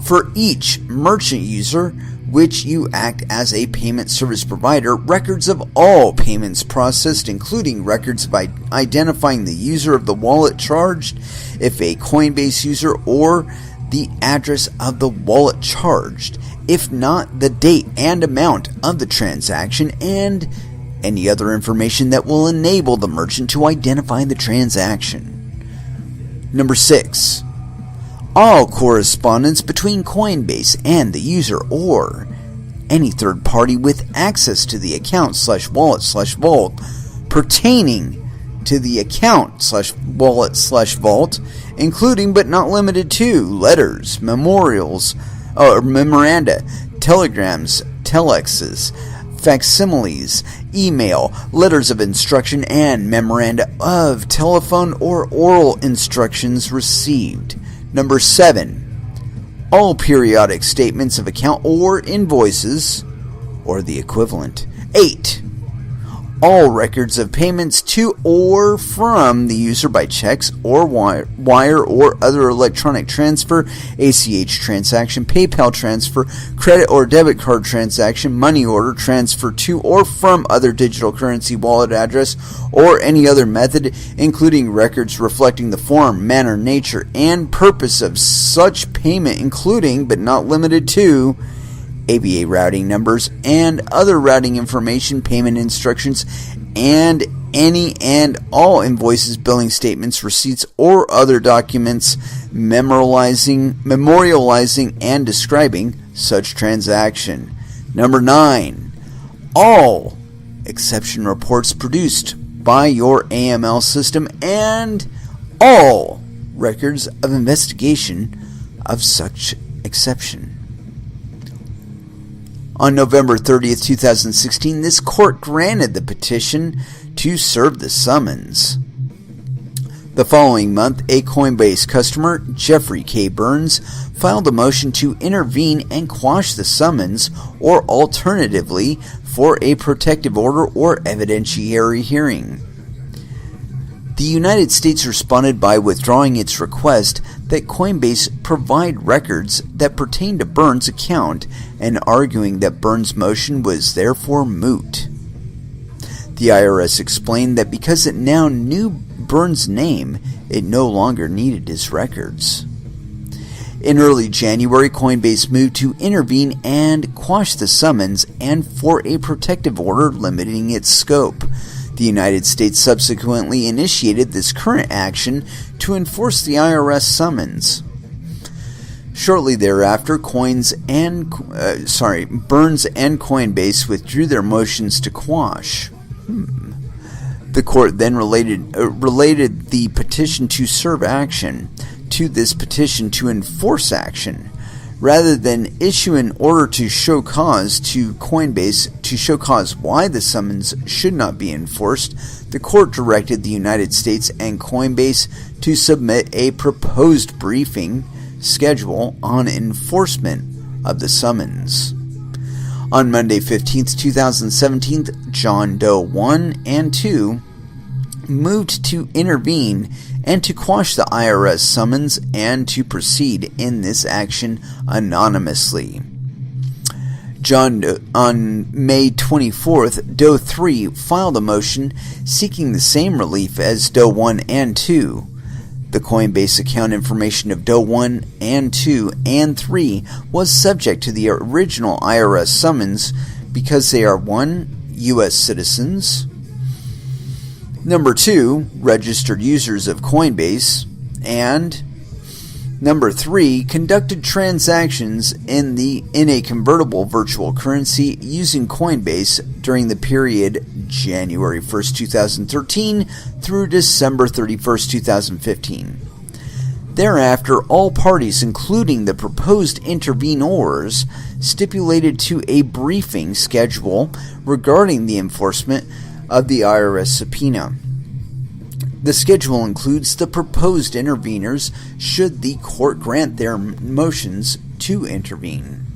for each merchant user which you act as a payment service provider, records of all payments processed, including records of identifying the user of the wallet charged, if a Coinbase user, or the address of the wallet charged, if not the date and amount of the transaction, and any other information that will enable the merchant to identify the transaction. Number 6, all correspondence between Coinbase and the user or any third party with access to the account/wallet/vault pertaining to the account/wallet/vault, including but not limited to letters, memoranda, telegrams, telexes, facsimiles, email, letters of instruction, and memoranda of telephone or oral instructions received. Number 7, all periodic statements of account or invoices, or the equivalent. 8, all records of payments to or from the user by checks or wire or other electronic transfer, ACH transaction, PayPal transfer, credit or debit card transaction, money order transfer to or from other digital currency wallet address, or any other method, including records reflecting the form, manner, nature, and purpose of such payment, including but not limited to ABA routing numbers and other routing information, payment instructions, and any and all invoices, billing statements, receipts, or other documents memorializing and describing such transaction. Number 9, all exception reports produced by your AML system and all records of investigation of such exception. On November 30th, 2016, this court granted the petition to serve the summons. The following month, a Coinbase customer, Jeffrey K. Burns, filed a motion to intervene and quash the summons, or alternatively, for a protective order or evidentiary hearing. The United States responded by withdrawing its request that Coinbase provide records that pertain to Burns' account and arguing that Burns' motion was therefore moot. The IRS explained that because it now knew Burns' name, it no longer needed his records. In early January, Coinbase moved to intervene and quash the summons and for a protective order limiting its scope. The United States subsequently initiated this current action to enforce the IRS summons. Shortly thereafter, Burns and Coinbase withdrew their motions to quash. The court then related the petition to serve action to this petition to enforce action. Rather than issue an order to show cause to Coinbase to show cause why the summons should not be enforced, the court directed the United States and Coinbase to submit a proposed briefing schedule on enforcement of the summons. On Monday, 15th, 2017, John Doe 1 and 2 moved to intervene and to quash the IRS summons and to proceed in this action anonymously. On May 24th, Doe 3 filed a motion seeking the same relief as Doe 1 and 2. The Coinbase account information of Doe 1 and 2 and 3 was subject to the original IRS summons because they are 1. U.S. citizens, 2. Registered users of Coinbase, and 3. Conducted transactions in a convertible virtual currency using Coinbase during the period January 1st, 2013 through December 31st, 2015. Thereafter, all parties, including the proposed intervenors, stipulated to a briefing schedule regarding the enforcement of the IRS subpoena. The schedule includes the proposed intervenors should the court grant their motions to intervene.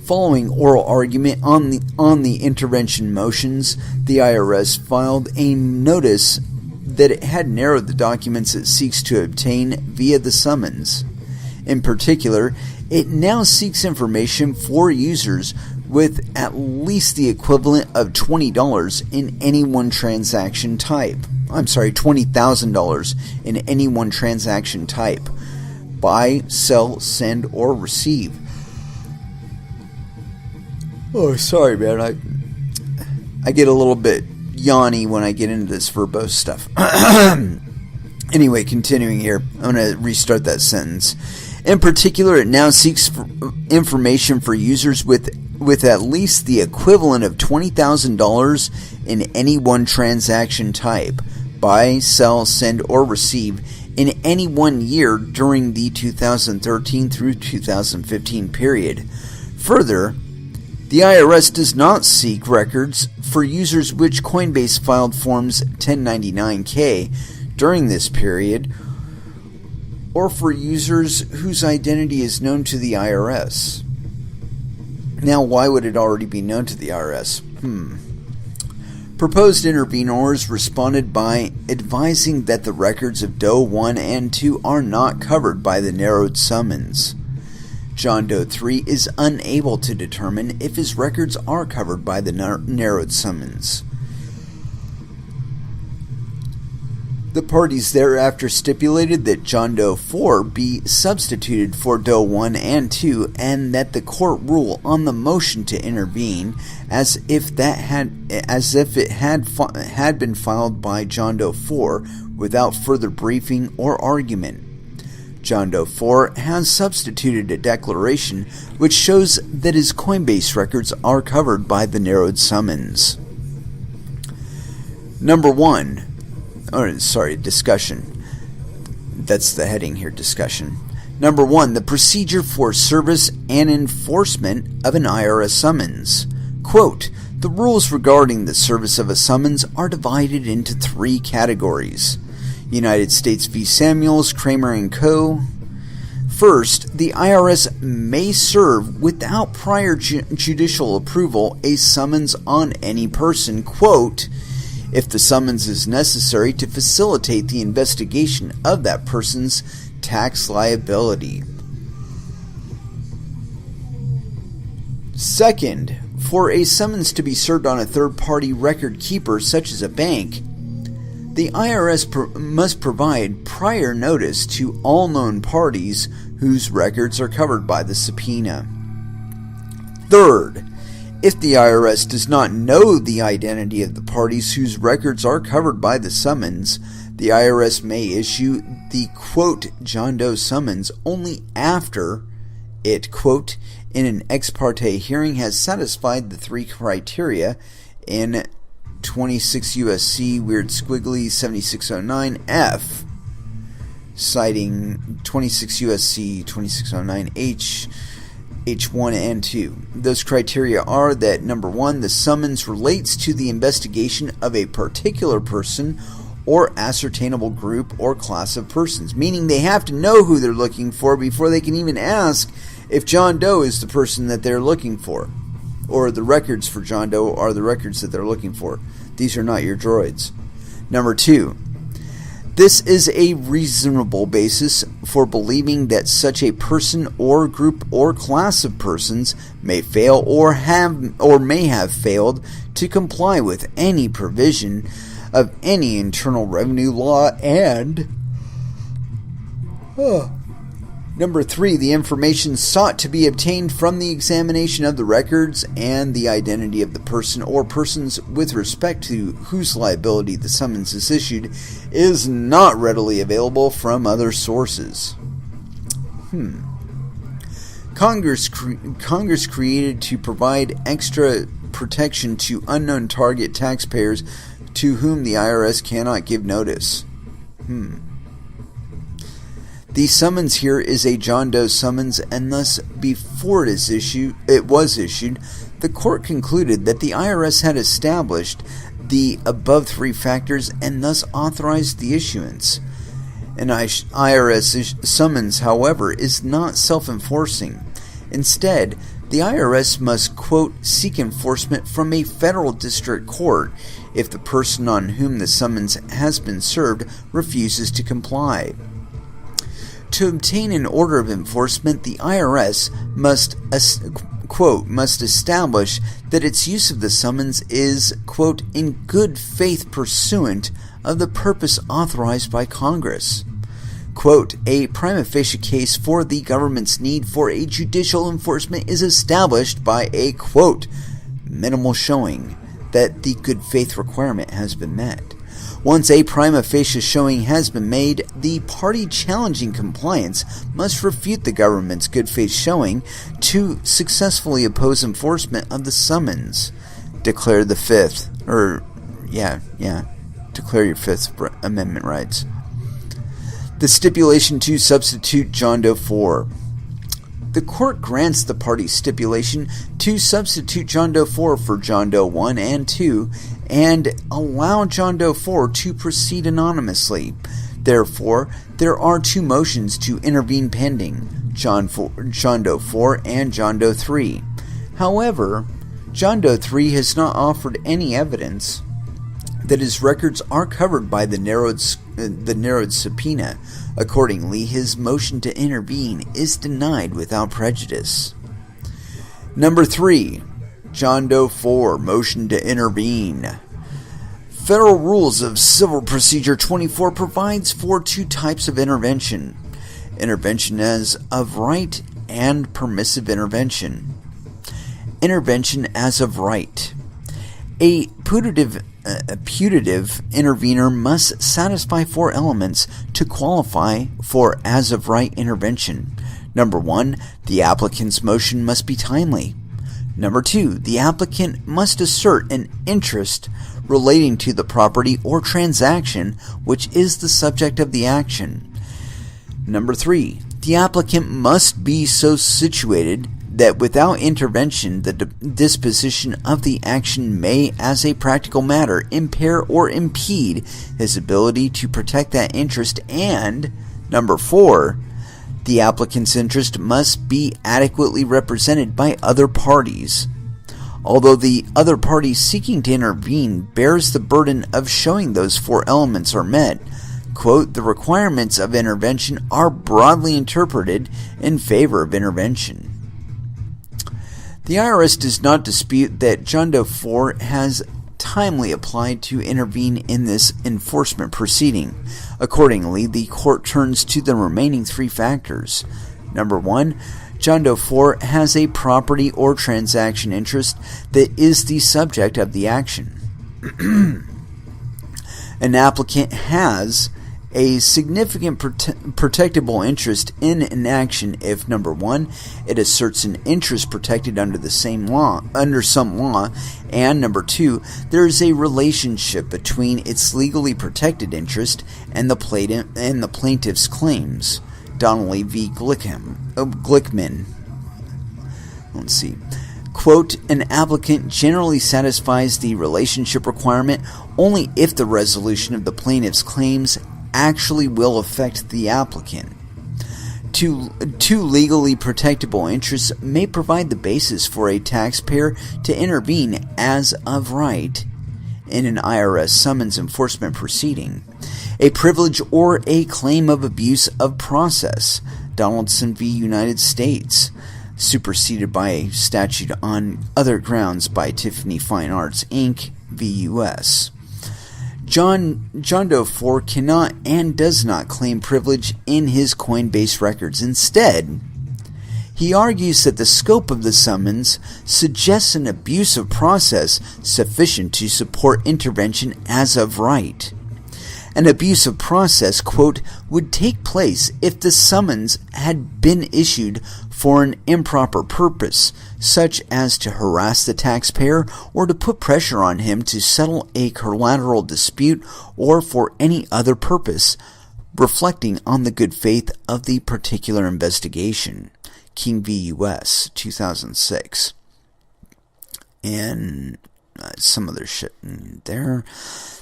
Following oral argument on the intervention motions, the IRS filed a notice that it had narrowed the documents it seeks to obtain via the summons. In particular, it now seeks information for users with at least the equivalent of $20 in any one transaction type. $20,000 in any one transaction type. Buy, sell, send, or receive. Oh, sorry, man. I get a little bit yawny when I get into this verbose stuff. Anyway, continuing here. I'm going to restart that sentence. In particular, it now seeks information for users with at least the equivalent of $20,000 in any one transaction type. Buy, sell, send, or receive in any 1 year during the 2013 through 2015 period. Further, the IRS does not seek records for users which Coinbase filed forms 1099-K during this period, or for users whose identity is known to the IRS. Now, why would it already be known to the IRS? Proposed intervenors responded by advising that the records of Doe 1 and 2 are not covered by the narrowed summons. John Doe 3 is unable to determine if his records are covered by the narrowed summons. The parties thereafter stipulated that John Doe 4 be substituted for Doe 1 and 2 and that the court rule on the motion to intervene as if it had been filed by John Doe 4 without further briefing or argument. John Doe 4 has substituted a declaration which shows that his Coinbase records are covered by the narrowed summons. Discussion. That's the heading here, discussion. 1. The procedure for service and enforcement of an IRS summons. Quote, the rules regarding the service of a summons are divided into 3 categories. United States v. Samuels, Kramer & Co. First, the IRS may serve without prior judicial approval a summons on any person, quote, if the summons is necessary to facilitate the investigation of that person's tax liability. Second, for a summons to be served on a third-party record keeper such as a bank, the IRS must provide prior notice to all known parties whose records are covered by the subpoena. Third, if the IRS does not know the identity of the parties whose records are covered by the summons, the IRS may issue the, quote, John Doe summons only after it, quote, in an ex parte hearing has satisfied the three criteria in 26 U.S.C. weird squiggly 7609F, citing 26 U.S.C. 2609H, H1 and 2. Those criteria are that, number 1, the summons relates to the investigation of a particular person or ascertainable group or class of persons, meaning they have to know who they're looking for before they can even ask if John Doe is the person that they're looking for, or the records for John Doe are the records that they're looking for. These are not your droids. Number 2, this is a reasonable basis for believing that such a person or group or class of persons may fail or may have failed to comply with any provision of any Internal Revenue law. And number 3, the information sought to be obtained from the examination of the records and the identity of the person or persons with respect to whose liability the summons is issued is not readily available from other sources. Congress created to provide extra protection to unknown target taxpayers to whom the IRS cannot give notice. The summons here is a John Doe summons, and thus before it was issued, the court concluded that the IRS had established the above 3 factors and thus authorized the issuance. An IRS summons, however, is not self-enforcing. Instead, the IRS must, quote, seek enforcement from a federal district court if the person on whom the summons has been served refuses to comply. To obtain an order of enforcement, the IRS must, quote, must establish that its use of the summons is, quote, in good faith pursuant of the purpose authorized by Congress. Quote, a prima facie case for the government's need for a judicial enforcement is established by a, quote, minimal showing that the good faith requirement has been met. Once a prima facie showing has been made, the party challenging compliance must refute the government's good faith showing to successfully oppose enforcement of the summons. Declare your Fifth Amendment rights. The stipulation to substitute John Doe 4. The court grants the party's stipulation to substitute John Doe 4 for John Doe 1 and 2 and allow John Doe 4 to proceed anonymously. Therefore, there are 2 motions to intervene pending, John Doe 4 and John Doe 3. However, John Doe 3 has not offered any evidence that his records are covered by the narrowed subpoena. Accordingly, his motion to intervene is denied without prejudice. Number 3. John Doe 4, motion to intervene. Federal Rules of Civil Procedure 24 provides for 2 types of intervention. Intervention as of right and permissive intervention. Intervention as of right. A putative intervener must satisfy 4 elements to qualify for as of right intervention. Number 1, the applicant's motion must be timely. Number 2, the applicant must assert an interest relating to the property or transaction which is the subject of the action. Number 3, the applicant must be so situated that without intervention the disposition of the action may, as a practical matter, impair or impede his ability to protect that interest. And number 4, the applicant's interest must be adequately represented by other parties. although the other party seeking to intervene bears the burden of showing those four elements are met. Quote, the requirements of intervention are broadly interpreted in favor of intervention. The IRS does not dispute that John Doe 4 has timely applied to intervene in this enforcement proceeding. Accordingly, the court turns to the remaining three factors. Number 1, John Doe 4 has a property or transaction interest that is the subject of the action. An applicant has a significant protectable interest in an action if, number 1, it asserts an interest protected under some law, and number 2, there is a relationship between its legally protected interest and the plaintiff's claims. Donnelly v. Glickman. Let's see. Quote, an applicant generally satisfies the relationship requirement only if the resolution of the plaintiff's claims actually will affect the applicant. Two legally protectable interests may provide the basis for a taxpayer to intervene as of right in an IRS summons enforcement proceeding. A privilege or a claim of abuse of process, Donaldson v. United States, superseded by a statute on other grounds by Tiffany Fine Arts, Inc. v. U.S. John Doe 4 cannot and does not claim privilege in his Coinbase records. Instead, he argues that the scope of the summons suggests an abuse of process sufficient to support intervention as of right. An abuse of process, quote, would take place if the summons had been issued for an improper purpose, such as to harass the taxpayer or to put pressure on him to settle a collateral dispute or for any other purpose, reflecting on the good faith of the particular investigation. King v. U.S., 2006. And some other shit in there.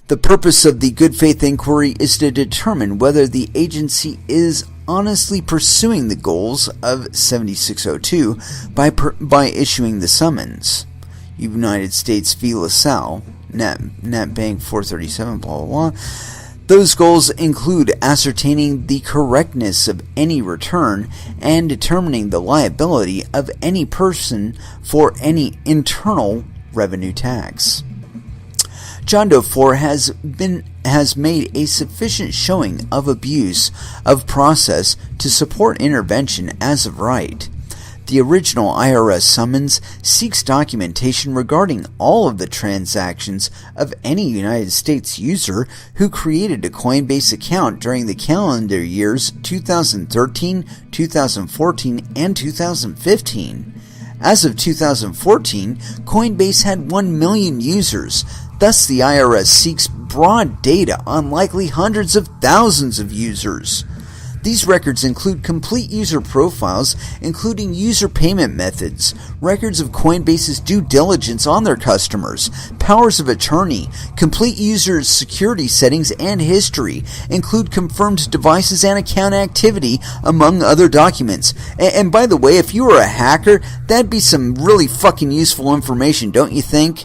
The purpose of the good faith inquiry is to determine whether the agency is honestly pursuing the goals of 7602 by issuing the summons. United States v. LaSalle, NatBank 437, blah, blah, blah. Those goals include ascertaining the correctness of any return and determining the liability of any person for any internal revenue tax. John Doe 4 has made a sufficient showing of abuse of process to support intervention as of right. The original IRS summons seeks documentation regarding all of the transactions of any United States user who created a Coinbase account during the calendar years 2013, 2014, and 2015. As of 2014, Coinbase had 1 million users. Thus, the IRS seeks broad data on likely hundreds of thousands of users. These records include complete user profiles, including user payment methods, records of Coinbase's due diligence on their customers, powers of attorney, complete user security settings and history, include confirmed devices and account activity, among other documents. And by the way, if you were a hacker, that'd be some really fucking useful information, don't you think?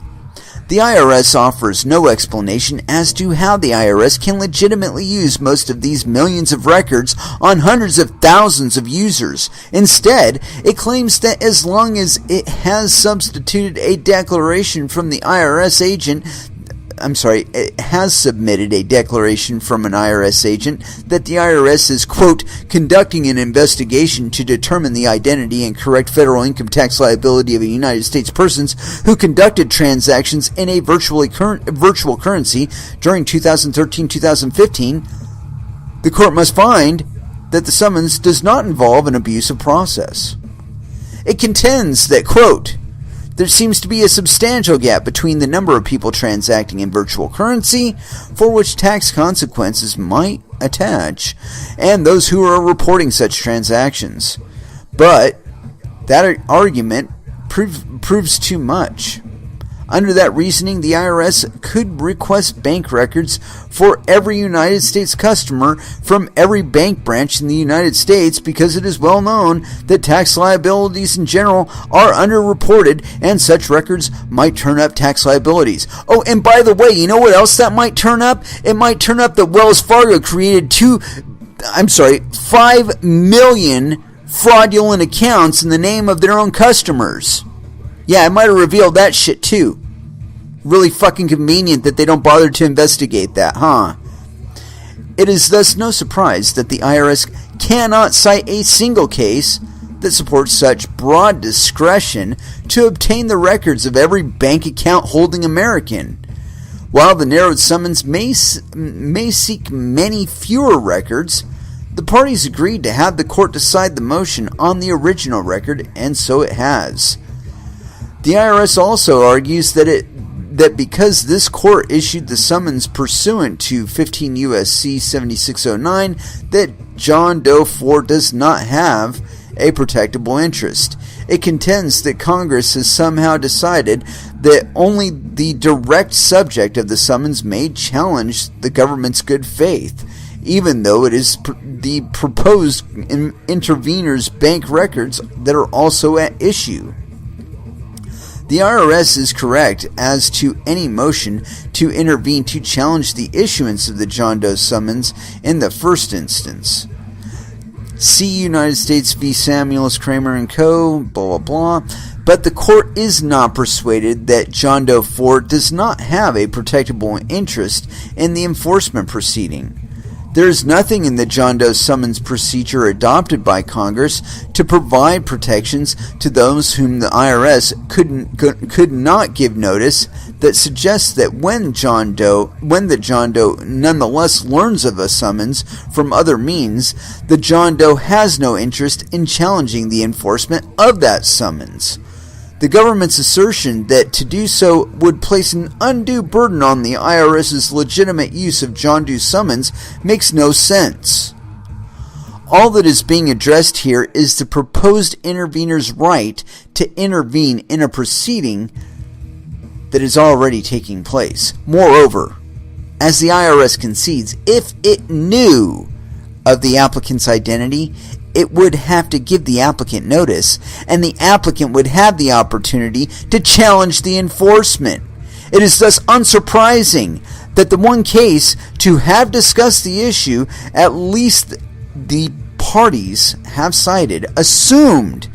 The IRS offers no explanation as to how the IRS can legitimately use most of these millions of records on hundreds of thousands of users. Instead, it claims that as long as it has substituted a declaration from the IRS agent, it has submitted a declaration from an IRS agent that the IRS is, quote, conducting an investigation to determine the identity and correct federal income tax liability of United States persons who conducted transactions in a virtual currency during 2013-2015, the court must find that the summons does not involve an abuse of process. It contends that, quote, there seems to be a substantial gap between the number of people transacting in virtual currency, for which tax consequences might attach, and those who are reporting such transactions. But that argument proves too much. Under that reasoning, the IRS could request bank records for every United States customer from every bank branch in the United States because it is well known that tax liabilities in general are underreported and such records might turn up tax liabilities. Oh, and by the way, you know what else that might turn up? It might turn up that Wells Fargo created 5 million fraudulent accounts in the name of their own customers. Yeah, it might have revealed that shit too. Really fucking convenient that they don't bother to investigate that, huh? It is thus no surprise that the IRS cannot cite a single case that supports such broad discretion to obtain the records of every bank account holding American. While the narrowed summons may seek many fewer records, the parties agreed to have the court decide the motion on the original record, and so it has. The IRS also argues that because this court issued the summons pursuant to 15 U.S.C. 7609, that John Doe 4 does not have a protectable interest. It contends that Congress has somehow decided that only the direct subject of the summons may challenge the government's good faith, even though it is the proposed intervener's bank records that are also at issue. The IRS is correct as to any motion to intervene to challenge the issuance of the John Doe summons in the first instance. See United States v. Samuels, Kramer & Co., blah, blah, blah. But the court is not persuaded that John Doe 4 does not have a protectable interest in the enforcement proceeding. There is nothing in the John Doe summons procedure adopted by Congress to provide protections to those whom the IRS could not give notice that suggests that when the John Doe nonetheless learns of a summons from other means, the John Doe has no interest in challenging the enforcement of that summons. The government's assertion that to do so would place an undue burden on the IRS's legitimate use of John Doe summons makes no sense. All that is being addressed here is the proposed intervener's right to intervene in a proceeding that is already taking place. Moreover, as the IRS concedes, if it knew of the applicant's identity, it would have to give the applicant notice, and the applicant would have the opportunity to challenge the enforcement. It is thus unsurprising that the one case to have discussed the issue, at least the parties have cited, assumed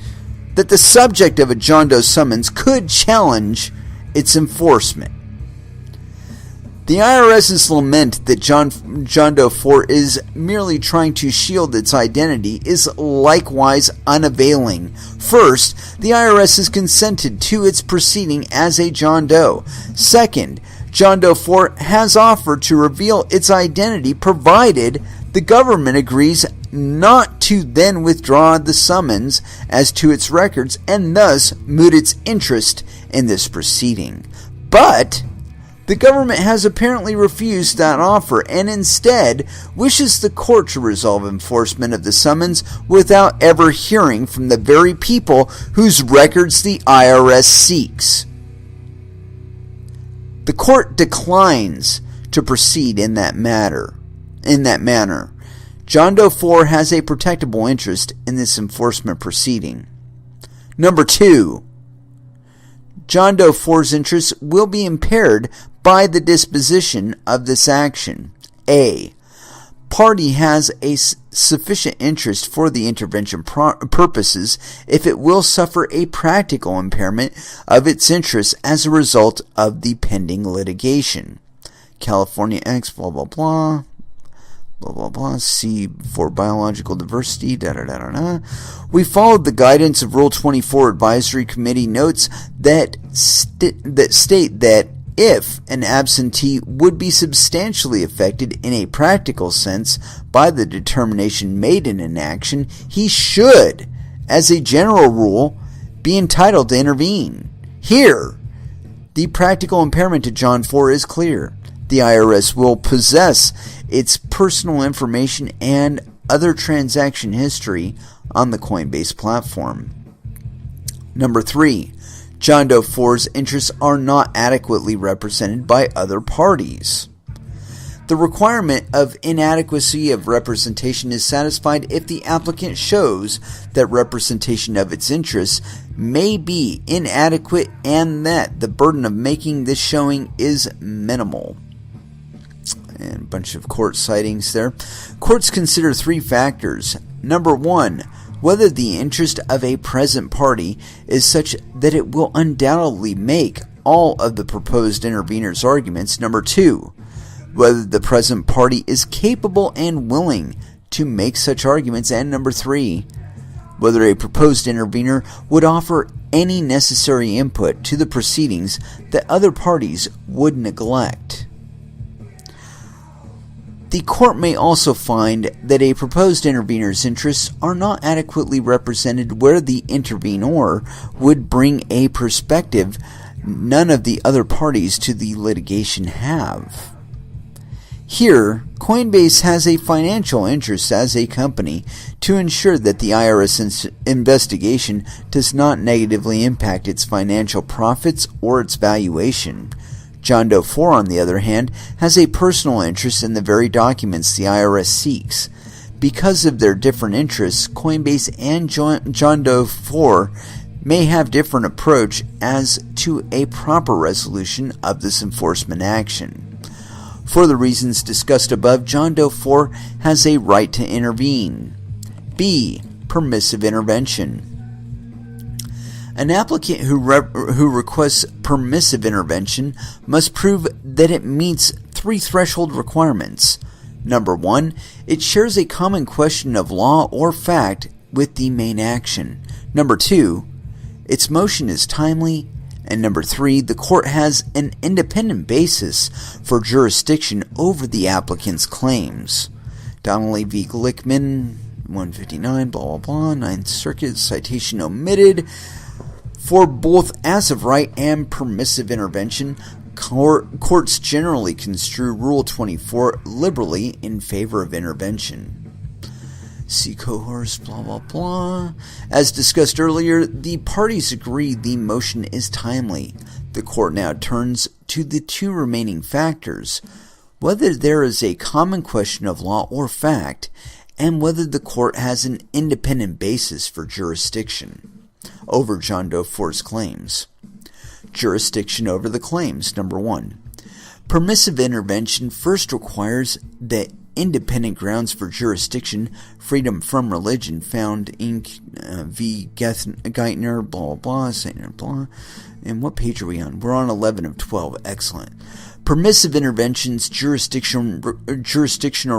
that the subject of a John Doe summons could challenge its enforcement. The IRS's lament that John Doe 4 is merely trying to shield its identity is likewise unavailing. First, the IRS has consented to its proceeding as a John Doe. Second, John Doe 4 has offered to reveal its identity provided the government agrees not to then withdraw the summons as to its records and thus moot its interest in this proceeding. But the government has apparently refused that offer and instead wishes the court to resolve enforcement of the summons without ever hearing from the very people whose records the IRS seeks. The court declines to proceed in that manner. John Doe 4 has a protectable interest in this enforcement proceeding. Number 2. John Doe 4's interests will be impaired by the disposition of this action. A. Party has a sufficient interest for the intervention purposes if it will suffer a practical impairment of its interests as a result of the pending litigation. California X, blah, blah, blah. Blah, blah, blah. C for biological diversity, da-da-da-da-da. We followed the guidance of Rule 24 Advisory Committee notes that state that if an absentee would be substantially affected in a practical sense by the determination made in an action, he should, as a general rule, be entitled to intervene. Here, the practical impairment to John 4 is clear. The IRS will possess its personal information and other transaction history on the Coinbase platform. Number 3. John Doe 4's interests are not adequately represented by other parties. The requirement of inadequacy of representation is satisfied if the applicant shows that representation of its interests may be inadequate and that the burden of making this showing is minimal. And a bunch of court citings there. Courts consider three factors. Number one, whether the interest of a present party is such that it will undoubtedly make all of the proposed intervener's arguments. Number two, whether the present party is capable and willing to make such arguments. And number three, whether a proposed intervener would offer any necessary input to the proceedings that other parties would neglect. The court may also find that a proposed intervener's interests are not adequately represented where the intervenor would bring a perspective none of the other parties to the litigation have. Here, Coinbase has a financial interest as a company to ensure that the IRS investigation does not negatively impact its financial profits or its valuation. John Doe 4, on the other hand, has a personal interest in the very documents the IRS seeks. Because of their different interests, Coinbase and John Doe 4 may have different approach as to a proper resolution of this enforcement action. For the reasons discussed above, John Doe 4 has a right to intervene. B. Permissive intervention. An applicant who requests permissive intervention must prove that it meets three threshold requirements. Number one, it shares a common question of law or fact with the main action. Number two, its motion is timely. And number three, the court has an independent basis for jurisdiction over the applicant's claims. Donnelly v. Glickman, 159, blah, blah, blah, Ninth Circuit, citation omitted. For both as of right and permissive intervention, courts generally construe Rule 24 liberally in favor of intervention. See cohorts, blah, blah, blah. As discussed earlier, the parties agree the motion is timely. The court now turns to the two remaining factors, whether there is a common question of law or fact, and whether the court has an independent basis for jurisdiction over John Doe 4's claims. Jurisdiction over the claims. Number one, permissive intervention first requires that independent grounds for jurisdiction, freedom from religion, found in v. Geithner, blah, blah, Saintner, blah. And what page are we on? We're on 11 of 12. Excellent. Permissive intervention's jurisdictional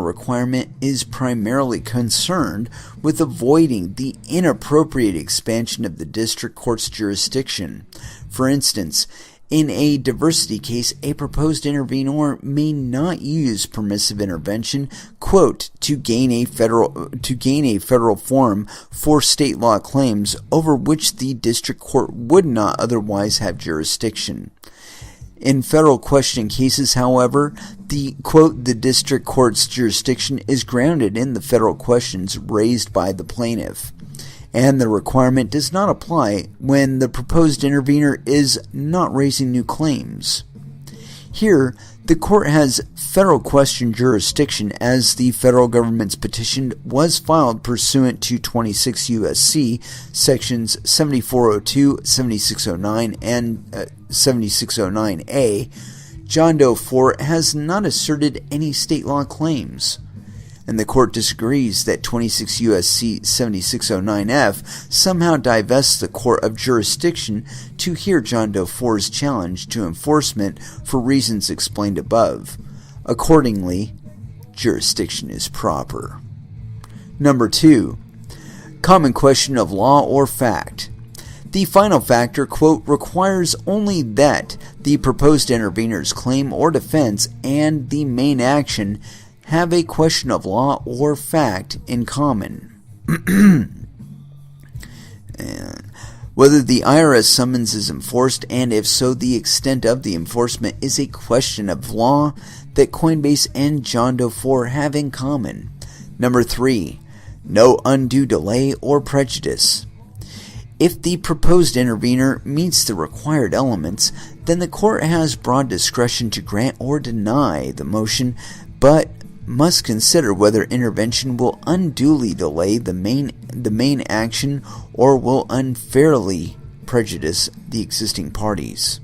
requirement is primarily concerned with avoiding the inappropriate expansion of the district court's jurisdiction. For instance, in a diversity case, a proposed intervenor may not use permissive intervention, quote, to gain a federal forum for state law claims over which the district court would not otherwise have jurisdiction. In federal question cases, however, the, quote, the district court's jurisdiction is grounded in the federal questions raised by the plaintiff, and the requirement does not apply when the proposed intervener is not raising new claims. Here, the court has federal question jurisdiction as the federal government's petition was filed pursuant to 26 U.S.C. sections 7402, 7609, and 7609A. John Doe 4 has not asserted any state law claims, and the court disagrees that 26 U.S.C. 7609F somehow divests the court of jurisdiction to hear John Doe 4's challenge to enforcement for reasons explained above. Accordingly, jurisdiction is proper. Number 2. Common question of law or fact. The final factor, quote, requires only that the proposed intervener's claim or defense and the main action have a question of law or fact in common. And whether the IRS summons is enforced, and if so, the extent of the enforcement is a question of law that Coinbase and John Doe 4 have in common. Number 3, no undue delay or prejudice. If the proposed intervener meets the required elements, then the court has broad discretion to grant or deny the motion, but must consider whether intervention will unduly delay the main action or will unfairly prejudice the existing parties.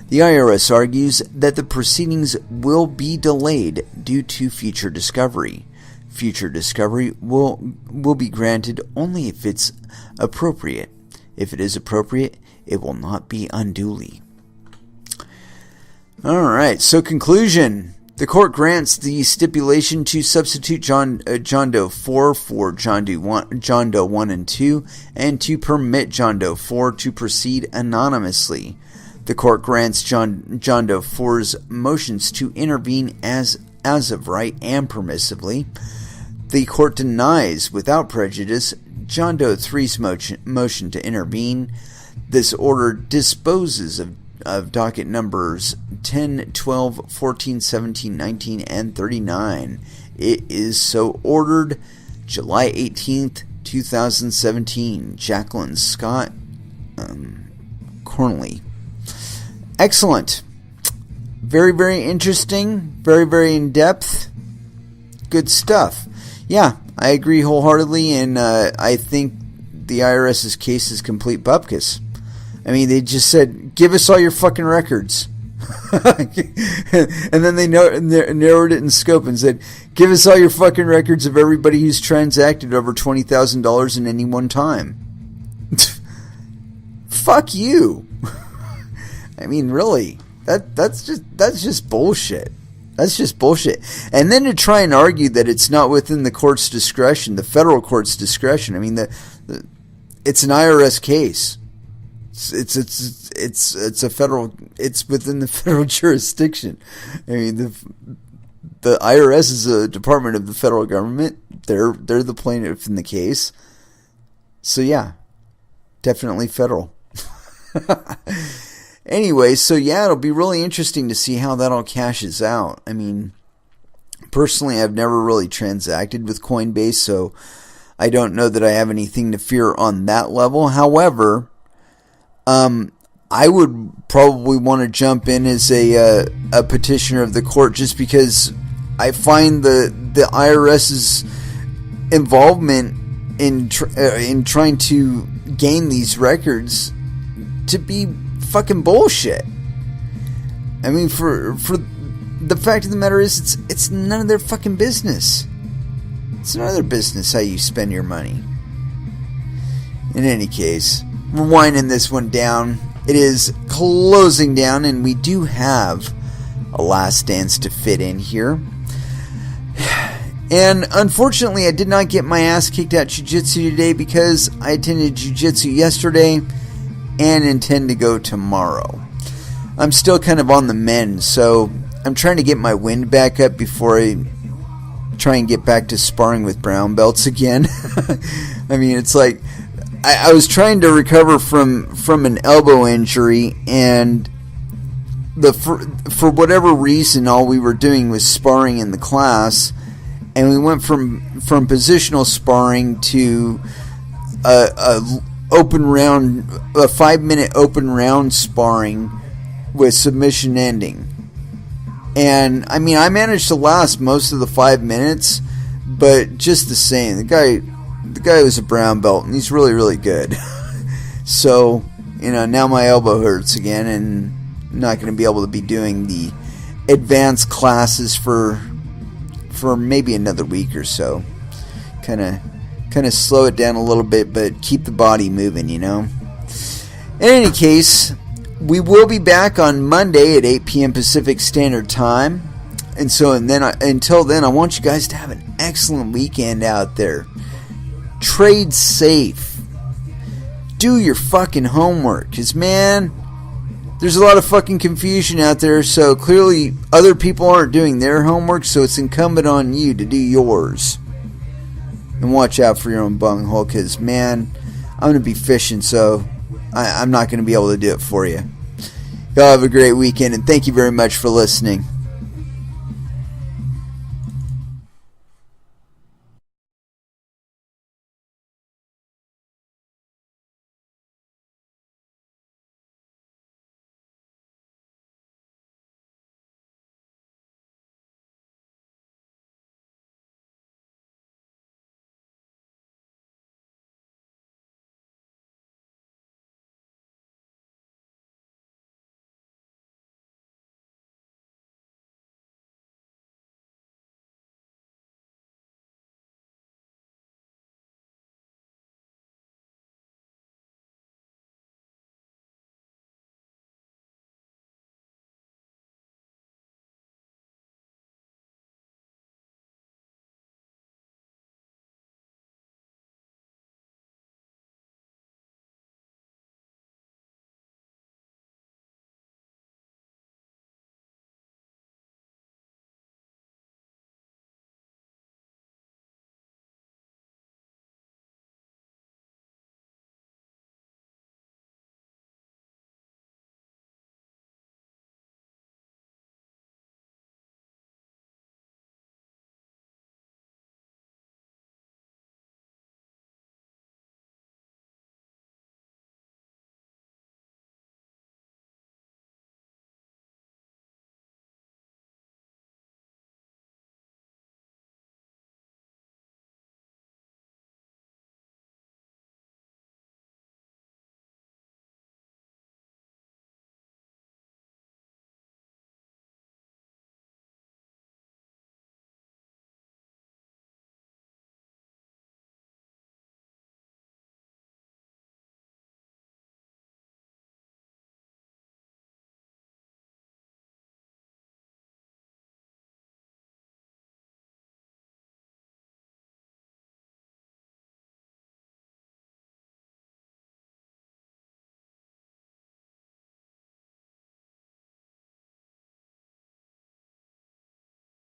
The IRS argues that the proceedings will be delayed due to future discovery. Future discovery will be granted only if it's appropriate. If it is appropriate, it will not be unduly. Alright, so conclusion. The court grants the stipulation to substitute John Doe 4 for John Doe 1 and 2, and to permit John Doe 4 to proceed anonymously. The court grants John Doe 4's motions to intervene as of right and permissively. The court denies without prejudice John Doe 3's motion to intervene. This order disposes of docket numbers 10, 12, 14, 17, 19, and 39. It is so ordered. July 18th, 2017. Jacqueline Scott Cornley. Excellent. Very, very interesting. Very, very in-depth. Good stuff. Yeah, I agree wholeheartedly, and I think the IRS's case is complete bupkis. I mean, they just said, give us all your fucking records. And then they narrowed it in scope and said, give us all your fucking records of everybody who's transacted over $20,000 in any one time. Fuck you. I mean, really, that's just bullshit. That's just bullshit. And then to try and argue that it's not within the court's discretion, the federal court's discretion. I mean, it's an IRS case. It's a federal. It's within the federal jurisdiction. I mean, the IRS is a department of the federal government. They're the plaintiff in the case. So yeah, definitely federal. Anyway, so yeah, it'll be really interesting to see how that all cashes out. I mean, personally, I've never really transacted with Coinbase, so I don't know that I have anything to fear on that level. However, I would probably want to jump in as a petitioner of the court, just because I find the IRS's involvement in trying to gain these records to be fucking bullshit. I mean, for the fact of the matter is, it's none of their fucking business. It's none of their business how you spend your money. In any case, we're winding this one down. It is closing down, and we do have a last dance to fit in here. And unfortunately, I did not get my ass kicked at jiu-jitsu today because I attended jiu-jitsu yesterday and intend to go tomorrow. I'm still kind of on the mend, so I'm trying to get my wind back up before I try and get back to sparring with brown belts again. I mean, it's like I was trying to recover from an elbow injury, and for whatever reason, all we were doing was sparring in the class, and we went from positional sparring to a 5-minute open round sparring with submission ending. And I mean, I managed to last most of the 5 minutes, but just the same, the guy was a brown belt, and he's really, really good. So, now my elbow hurts again, and I'm not going to be able to be doing the advanced classes for maybe another week or so. Kind of slow it down a little bit, but keep the body moving, In any case, we will be back on Monday at 8 p.m. Pacific Standard Time. And so, until then, I want you guys to have an excellent weekend out there. Trade safe. Do your fucking homework. Because, man, there's a lot of fucking confusion out there. So, clearly, other people aren't doing their homework. So, it's incumbent on you to do yours. And watch out for your own bunghole, because, man, I'm going to be fishing, so I'm not going to be able to do it for you. Y'all have a great weekend, and thank you very much for listening.